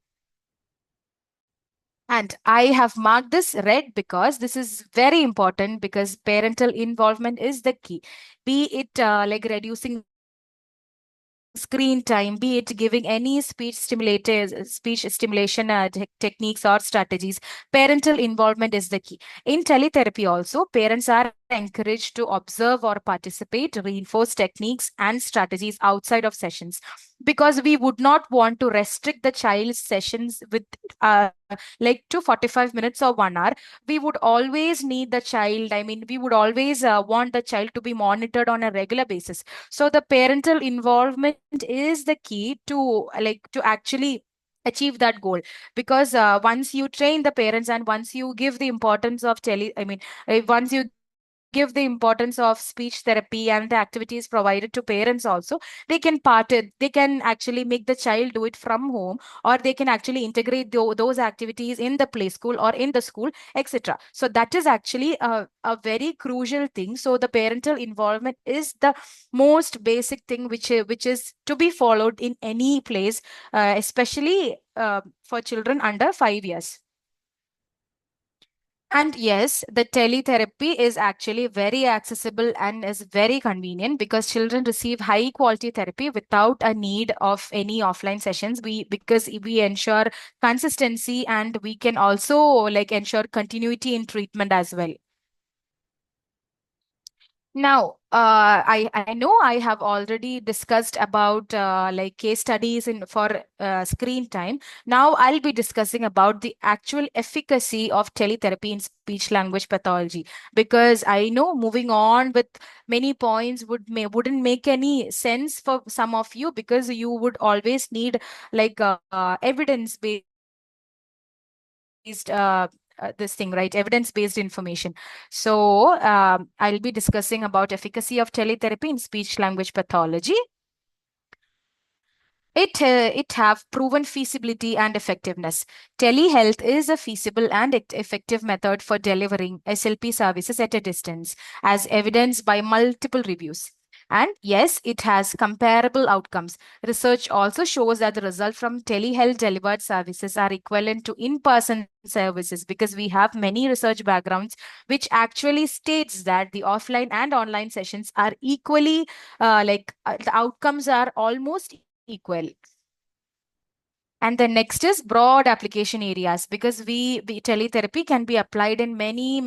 And I have marked this red because this is very important, because parental involvement is the key. Be it like reducing screen time, be it giving any speech stimulation techniques or strategies, parental involvement is the key. In teletherapy also, parents are encouraged to observe or participate, reinforce techniques and strategies outside of sessions, because we would not want to restrict the child's sessions with like to 45 minutes or 1 hour. We would always need the child, I mean, we would always want the child to be monitored on a regular basis. So the parental involvement is the key to to actually achieve that goal, because once you train the parents and once you give the importance of once you give the importance of speech therapy and the activities provided to parents also, they can actually make the child do it from home, or they can actually integrate those activities in the play school or in the school, etc. So that is actually a very crucial thing. So the parental involvement is the most basic thing which is to be followed in any place, especially for children under 5 years. And yes, the teletherapy is actually very accessible and is very convenient because children receive high quality therapy without a need of any offline sessions. Because we ensure consistency and we can also like ensure continuity in treatment as well. Now, I know I have already discussed about like case studies in for screen time. Now I'll be discussing about the actual efficacy of teletherapy in speech language pathology, because I know moving on with many points wouldn't make any sense for some of you, because you would always need like evidence based this thing, right? Evidence based information. So I'll be discussing about efficacy of teletherapy in speech language pathology. It have proven feasibility and effectiveness. Telehealth is a feasible and effective method for delivering SLP services at a distance, as evidenced by multiple reviews. And yes, it has comparable outcomes. Research also shows that the result from telehealth delivered services are equivalent to in-person services, because we have many research backgrounds which actually states that the offline and online sessions are equally the outcomes are almost equal. And the next is broad application areas, because we teletherapy can be applied in many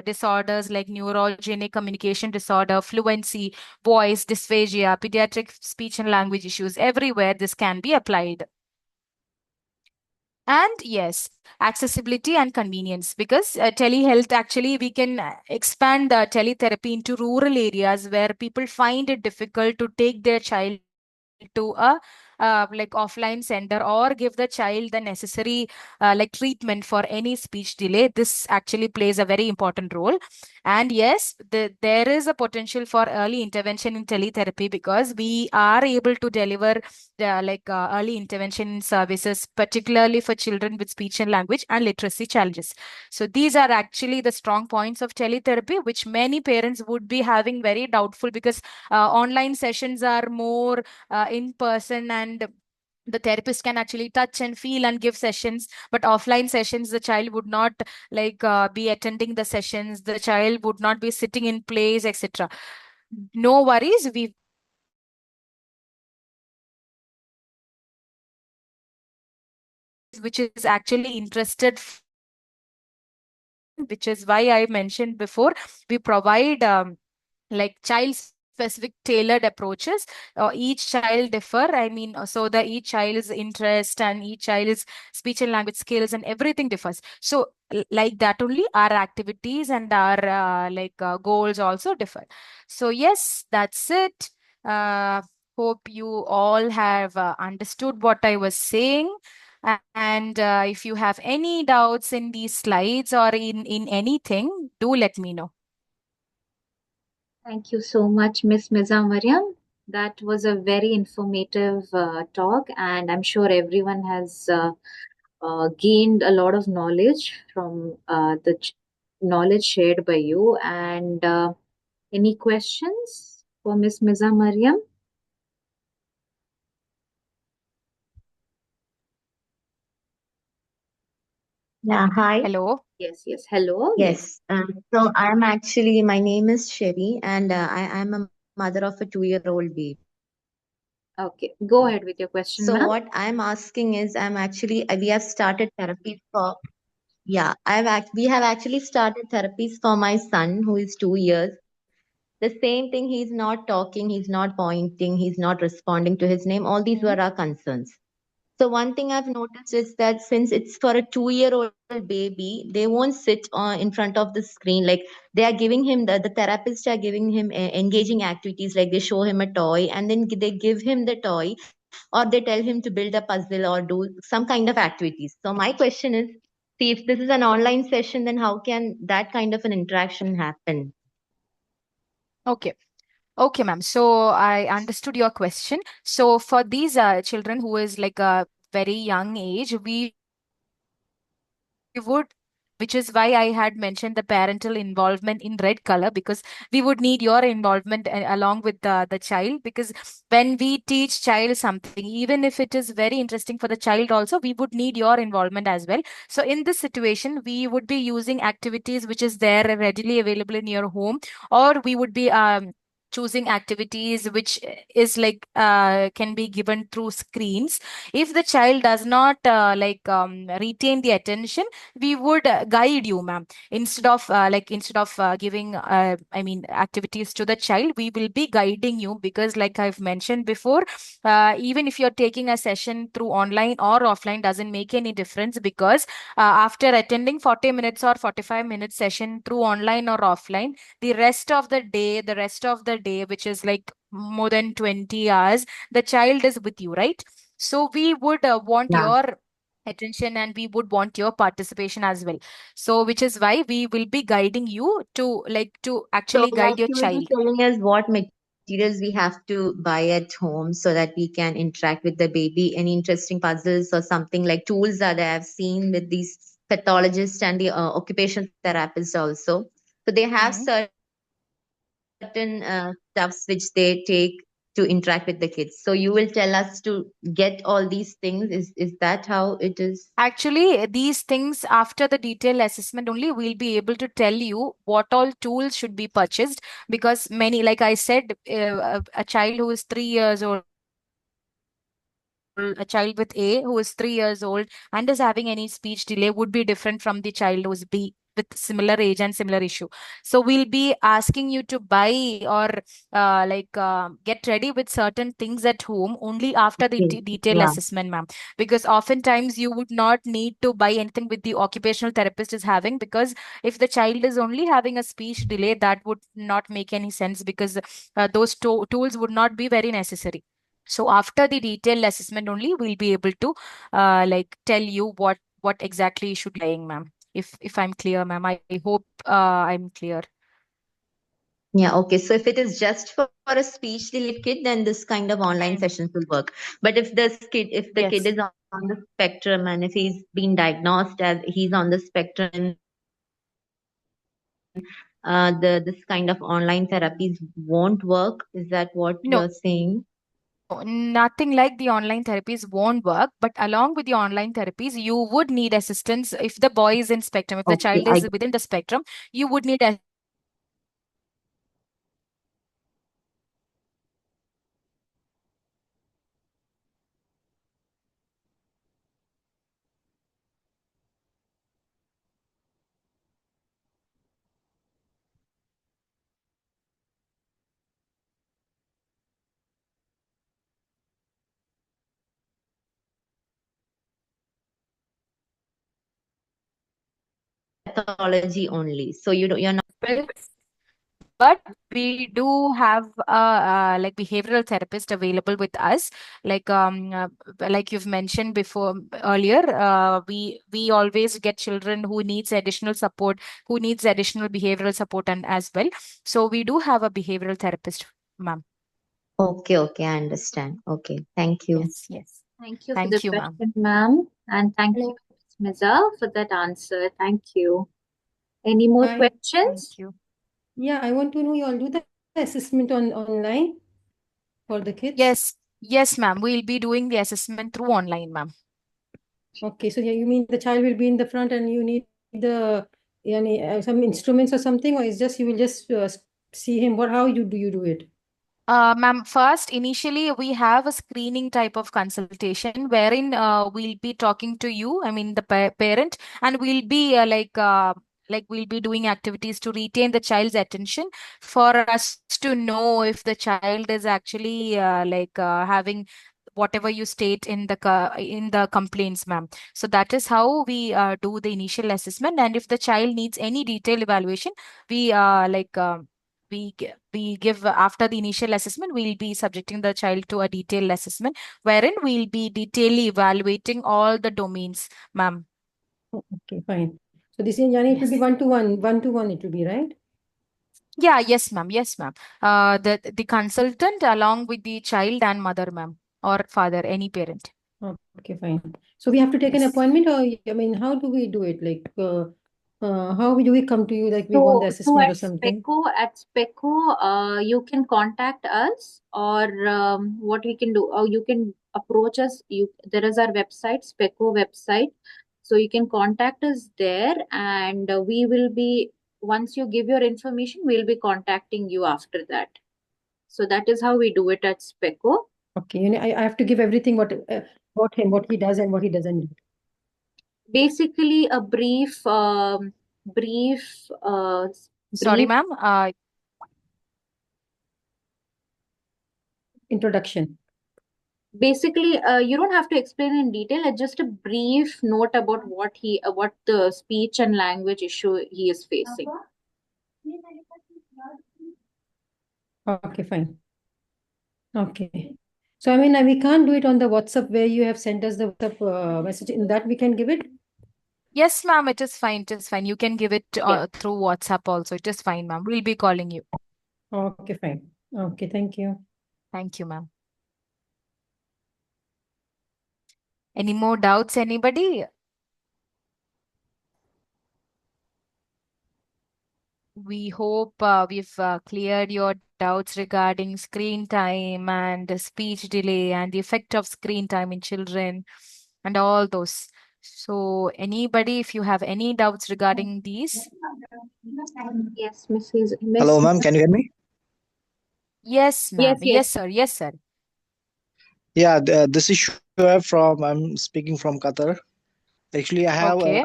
disorders like neurogenic communication disorder, fluency, voice dysphagia, pediatric speech and language issues. Everywhere this can be applied. And yes, accessibility and convenience, because telehealth actually we can expand teletherapy into rural areas where people find it difficult to take their child to a offline center or give the child the necessary treatment for any speech delay. This actually plays a very important role. And yes, there is a potential for early intervention in teletherapy, because we are able to deliver early intervention services, particularly for children with speech and language and literacy challenges. So these are actually the strong points of teletherapy, which many parents would be having very doubtful, because online sessions are more in person, and the therapist can actually touch and feel and give sessions. But offline sessions, the child would not be attending the sessions, the child would not be sitting in place, etc. No worries, we've got which is actually interested for children, which is why I mentioned before, we provide child specific tailored approaches. Each child differ, I mean, so the each child's interest and each child's speech and language skills and everything differs. So like that only our activities and our goals also differ. So yes, that's it. Hope you all have understood what I was saying. And if you have any doubts in these slides or in anything, do let me know. Thank you so much, Miss Miza Mariam. That was a very informative talk, and I'm sure everyone has gained a lot of knowledge from knowledge shared by you. And any questions for Miss Miza Mariam? Yeah, hi. Hello. Yes, yes. Hello. Yes. Yes. My name is Sherry, and I'm a mother of a 2-year-old baby. Okay. Go ahead with your question, So ma'am. what I'm asking is, we have started therapy for, yeah, we have actually started therapies for my son who is 2 years. The same thing, he's not talking, he's not pointing, he's not responding to his name. All these were our concerns. So one thing I've noticed is that since it's for a 2-year-old baby, they won't sit in front of the screen. Like they are giving him the therapists are giving him engaging activities, like they show him a toy and then they give him the toy, or they tell him to build a puzzle or do some kind of activities. So my question is, see, if this is an online session, then how can that kind of an interaction happen? Okay. Okay, ma'am. So I understood your question. So for these children who is like a very young age, we would which is why I had mentioned the parental involvement in red color, because we would need your involvement along with the child. Because when we teach child something, even if it is very interesting for the child also, we would need your involvement as well. So in this situation, we would be using activities which is there readily available in your home, or we would be choosing activities which is like can be given through screens. If the child does not retain the attention, we would guide you, ma'am. Instead of giving activities to the child, we will be guiding you, because like I've mentioned before, even if you're taking a session through online or offline, doesn't make any difference, because after attending 40 minutes or 45 minutes session through online or offline, the rest of the day, which is like more than 20 hours, the child is with you, right? So we would want Yeah. your attention, and we would want your participation as well. So which is why we will be guiding you to So, actually like, guide your you will be child. telling us what materials we have to buy at home so that we can interact with the baby. Any interesting puzzles or something like tools that I have seen with these pathologists and the occupational therapists also. So they have Mhm. certain stuffs which they take to interact with the kids. So you will tell us to get all these things. Is that how it is? Actually, these things, after the detailed assessment only, we'll be able to tell you what all tools should be purchased. Because many, like I said, a child who is 3 years old, a child with A who is 3 years old and is having any speech delay would be different from the child who's B with similar age and similar issue. So we'll be asking you to buy or get ready with certain things at home only after the Okay. detailed Yeah. assessment, ma'am. Because oftentimes you would not need to buy anything with the occupational therapist is having, because if the child is only having a speech delay, that would not make any sense, because those tools would not be very necessary. So after the detailed assessment only, we'll be able to tell you what exactly you should be buying, ma'am. If I'm clear, ma'am, I hope I'm clear. Yeah, okay. So if it is just for a speech delayed kid, then this kind of online sessions will work. But if the kid Yes. is on the spectrum and if he's been diagnosed as he's on the spectrum, the this kind of online therapies won't work. Is that what No, you're saying? nothing like the online therapies won't work. But along with the online therapies, you would need assistance if the boy is in spectrum. If the Okay, child is within the spectrum, you would need assistance with the pathology only. So you're not. therapist. But we do have like behavioral therapist available with us. Like you've mentioned before earlier, we always get children who needs additional support, who needs additional behavioral support, and as well. So we do have a behavioral therapist, ma'am. Okay, okay, I understand. Okay, thank you. Yes, yes. Thank you for the Thank you, ma'am. question, ma'am. And thank you, Hello. Ms. Miza, for that answer. Thank you. Any more Hi. Thank questions? you. Yeah, I want to know you all do the assessment online for the kids? Yes, yes, ma'am. We'll be doing the assessment through online, ma'am. Okay, so yeah, you mean the child will be in the front and you need the some instruments or something, or is just you will just see him? What how you do it? Ma'am, first, initially, we have a screening type of consultation wherein we'll be talking to you, I mean, the parent, and we'll be we'll be doing activities to retain the child's attention for us to know if the child is actually having whatever you state in in the complaints, ma'am. So that is how we do the initial assessment, and if the child needs any detailed evaluation, we we give after the initial assessment, we'll be subjecting the child to a detailed assessment wherein we'll be detailedly evaluating all the domains, ma'am. Okay, fine. So this is Yani, it will be Yes. one to one it will be, right? Yeah, yes, ma'am. Yes, ma'am. The consultant along with the child and mother, ma'am, or father, any parent. Okay, fine. So we have to take an Yes. appointment, or I mean, how do we do it? Like, How do we come to you? Like we want the So assessment or at something? Sphecho, you can contact us, or what we can do, or you can approach us. There is our website, Sphecho website. So you can contact us there, and we will be, once you give your information, we'll be contacting you after that. So that is how we do it at Sphecho. Okay, I have to give everything about him, what he does and what he doesn't do. Basically, a brief, Sorry, brief ma'am. Introduction. Basically, you don't have to explain in detail. It's just a brief note about what the speech and language issue he is facing. Okay, fine. Okay. So I mean, we can't do it on the WhatsApp where you have sent us the WhatsApp message. In that we can give it. Yes, ma'am, it is fine. It is fine. You can give it Yes. through WhatsApp also. It is fine, ma'am. We'll be calling you. Okay, fine. Okay, thank you. Thank you, ma'am. Any more doubts, anybody? We hope we've cleared your doubts regarding screen time and speech delay and the effect of screen time in children and all those. So, anybody, if you have any doubts regarding these? Yes, Mrs. Hello, Miss. ma'am. Can you hear me? Yes, ma'am. Yes, yes. Yes, sir. Yes, sir. Yeah, this is Shoaib from. I'm speaking from Qatar. Actually, I have a Okay.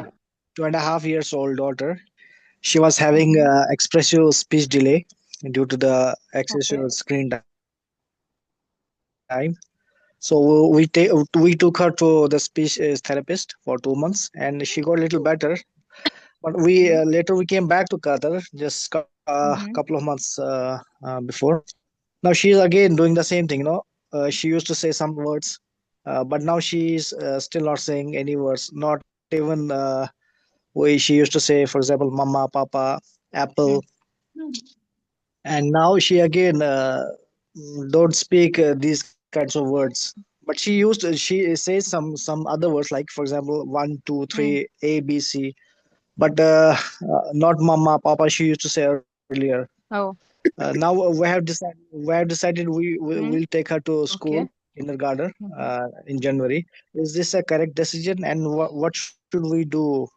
2.5 years old daughter. She was having expressive speech delay due to the Okay. excessive screen time. So we took her to the speech therapist for 2 months, and she got a little better. But we later we came back to Qatar just couple of Mm-hmm. months before. Now she's again doing the same thing. She used to say some words, but now she's still not saying any words. Not even way she used to say, for example, "mama," "papa," "apple," Mm. and now she again don't speak these kinds of words. But she says some other words like, for example, one, two, Mm. three, A, B, C. But not "mama," "papa." She used to say earlier. Oh. Now we have decided we will Mm. take her to school, Okay. kindergarten, Mm-hmm. in January. Is this a correct decision? And what should we do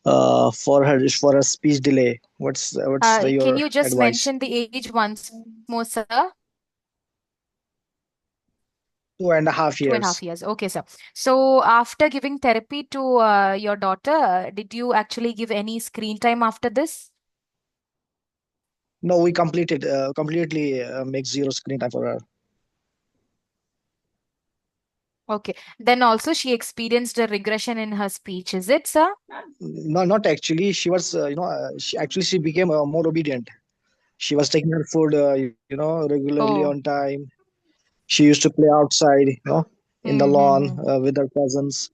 for a speech delay? What's Can your you just advice? mention the age once more, sir? 2.5 2.5 years. years. Okay, sir. So after giving therapy to your daughter, did you actually give any screen time after this? No, we completely make zero screen time for her. Okay. Then also she experienced a regression in her speech, is it, sir? No, not actually. She was, she became more obedient. She was taking her food, regularly on Oh, time. She used to play outside, in the lawn mm-hmm. with her cousins.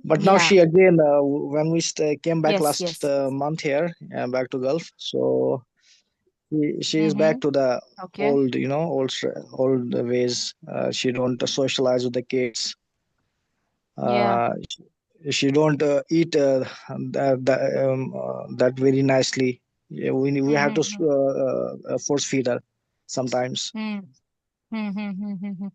But now Yeah. she again, when we came back Yes, last yes. month here, back to Gulf, so she is Mm-hmm. back to the Okay. old ways. She don't socialize with the kids. Yeah. Uh, she don't eat that very nicely. Yeah, we have to Mm-hmm. force feed her sometimes. Mm-hmm.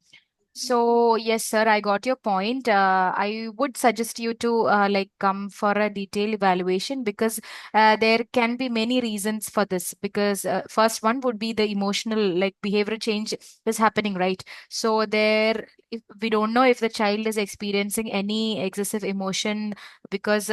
So, yes, sir, I got your point. I would suggest you to like come for a detailed evaluation because there can be many reasons for this. Because first one would be the emotional, like behavior change is happening, right? So there, if we don't know if the child is experiencing any excessive emotion because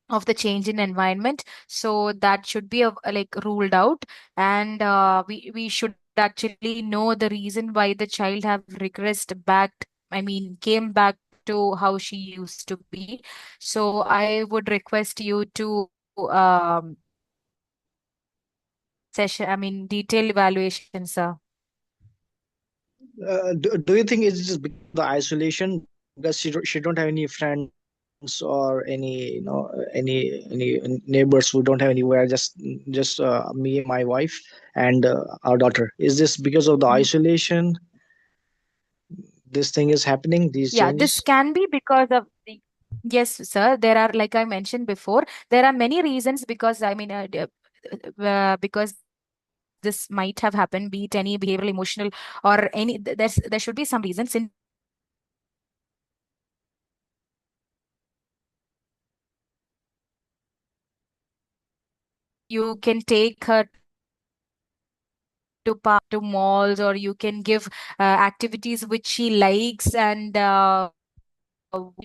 of the change in environment, so that should be like ruled out, and we should actually know the reason why the child have regressed back, I mean came back to how she used to be. So I would request you to session, I mean detailed evaluation, sir. Do you think it's just because of the isolation? Because she don't have any friends or any neighbors who don't have anywhere. Just me and my wife and our daughter. Is this because of the Mhm. isolation? This thing is happening. These Yeah, this changes. can be because of the Yes, sir. There are, like I mentioned before, there are many reasons because because this might have happened, be it any behavioral, emotional, or any. There should be some reason. Since you can take her to park, you can take her to malls, or you can give activities which she likes, and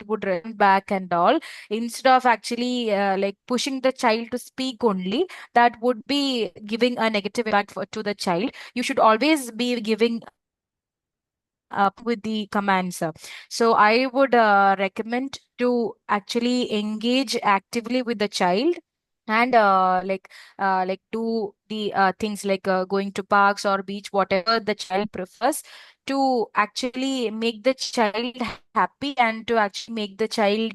would respond back and all, instead of actually like pushing the child to speak only, that would be giving a negative impact to the child. You should always be giving with the commands. So I would recommend to actually engage actively with the child, and do the things like going to parks or beach, whatever the child prefers, to actually make the child happy and to actually make the child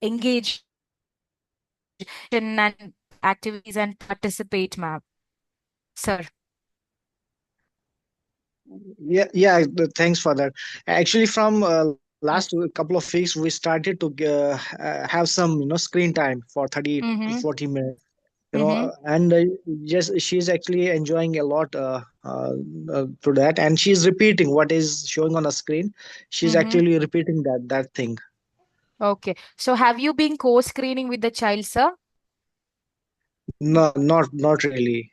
engage in and activities and participate, ma'am, sir. Yeah. Thanks for that. Actually, from last couple of weeks, we started to have some, screen time for 30 to Mm-hmm. 40 minutes. Mm-hmm. And yes, she's actually enjoying a lot to that, and she's repeating what is showing on the screen. She's Mm-hmm. actually repeating that thing. Okay. So have you been co-screening with the child, sir? No, not really.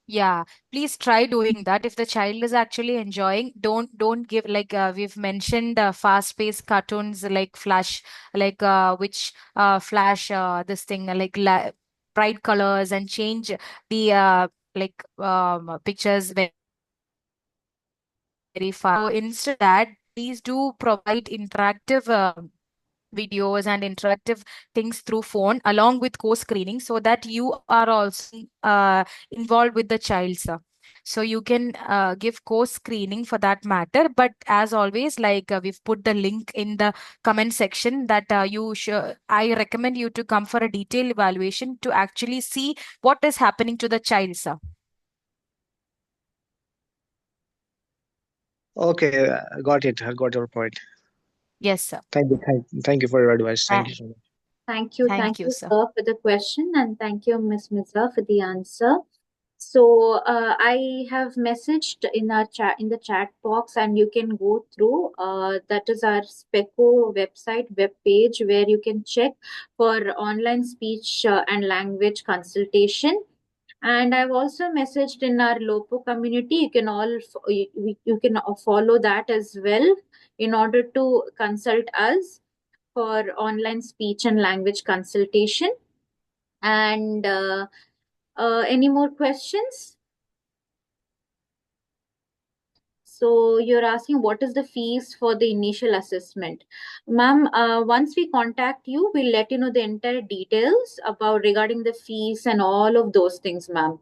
Yeah, please try doing that. If the child is actually enjoying, don't give, like we've mentioned, fast-paced cartoons like Flash, like which flash this thing bright colors and change the pictures very fast. So instead of that, please do provide interactive videos and interactive things through phone along with co-screening, so that you are also involved with the child, sir. So you can give co-screening for that matter. But as always, like we've put the link in the comment section, that I recommend you to come for a detailed evaluation to actually see what is happening to the child, sir. Okay, I got it. I got your point. Yes, sir. Thank you for your advice. Uh, Thank you so much. thank Thank you, you, sir. sir, for the question, and thank you, Miss Miza, for the answer. So I have messaged in our chat, in the chat box, and you can go through. That is our Sphecho web page, where you can check for online speech and language consultation. And I've also messaged in our Lopo community. You can you can follow that as well, in order to consult us for online speech and language consultation. And any more questions? So you're asking what is the fees for the initial assessment. Ma'am, once we contact you, we'll let you know the entire details about regarding the fees and all of those things, ma'am.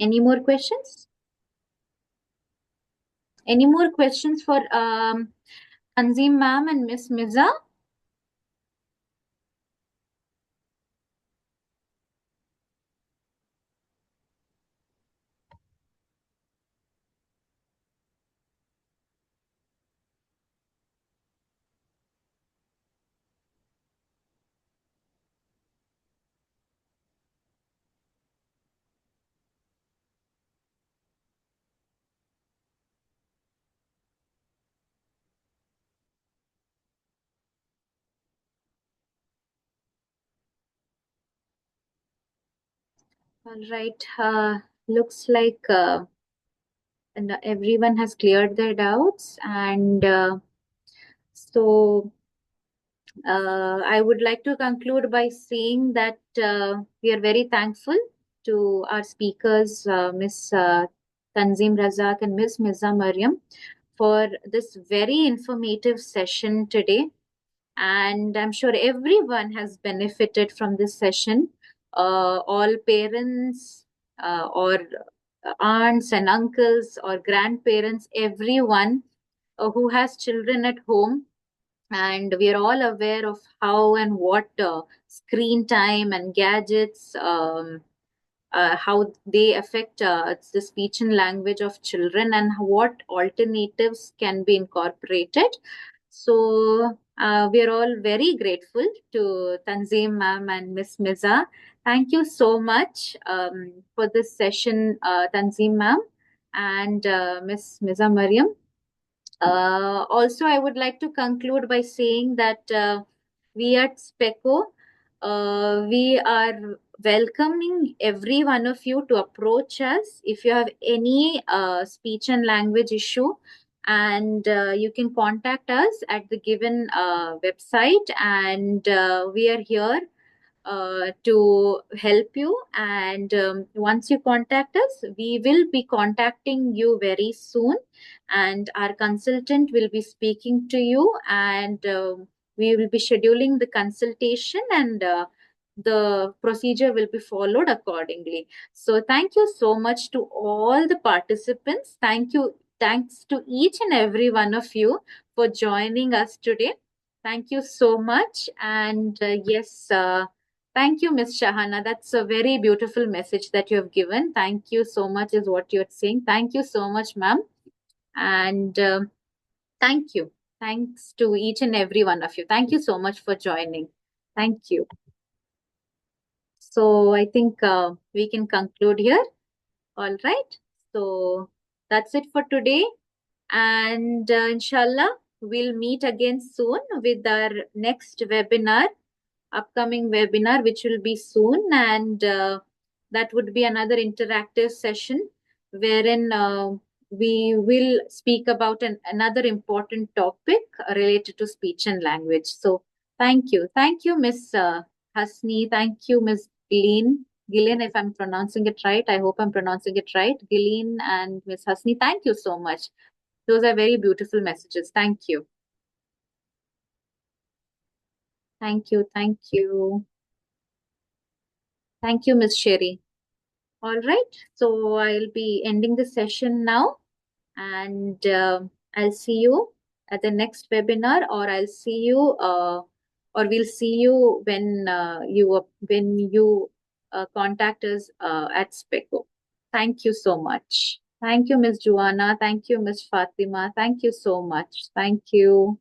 Any more questions? Any more questions for Thanzeem ma'am and Miss Miza? All right. Looks like and everyone has cleared their doubts, and so I would like to conclude by saying that we are very thankful to our speakers, Miss Thanzeem Razak and Miss Miza Mariyam, for this very informative session today. And I'm sure everyone has benefited from this session. All parents or aunts and uncles or grandparents, everyone who has children at home, and we are all aware of how and what screen time and gadgets how they affect the speech and language of children, and what alternatives can be incorporated. So we are all very grateful to Thanzeem ma'am and Miss Miza. Thank you so much for this session, Thanzeem ma'am and Miss Miza Mariyam. Also, I would like to conclude by saying that we at Sphecho, we are welcoming every one of you to approach us if you have any speech and language issue, and you can contact us at the given website, and we are here to help you. And once you contact us, we will be contacting you very soon, and our consultant will be speaking to you, and we will be scheduling the consultation, and the procedure will be followed accordingly. So thank you so much to all the participants. Thanks to each and every one of you for joining us today. Thank you so much. And yes, thank you, Miss Shahana. That's a very beautiful message that you have given. Thank you so much, is what you're saying. Thank you so much, ma'am. And thank you. Thanks to each and every one of you. Thank you so much for joining. Thank you. So I think we can conclude here. All right. So that's it for today. And inshallah, we'll meet again soon with our next webinar, upcoming webinar, which will be soon. And that would be another interactive session wherein we will speak about another important topic related to speech and language. So thank you. Thank you, Miss Hasni. Thank you, Miss Gillian, if I'm pronouncing it right. I hope I'm pronouncing it right. Gillian and Miss Hasni, thank you so much. Those are very beautiful messages. Thank you. Thank you. Thank you. Thank you, Miss Sherry. All right. So I'll be ending the session now, and I'll see you at the next webinar, or I'll see you, or we'll see you when you contact us at Sphecho. Thank you so much. Thank you, Miss Joanna. Thank you, Miss Fatima. Thank you so much. Thank you.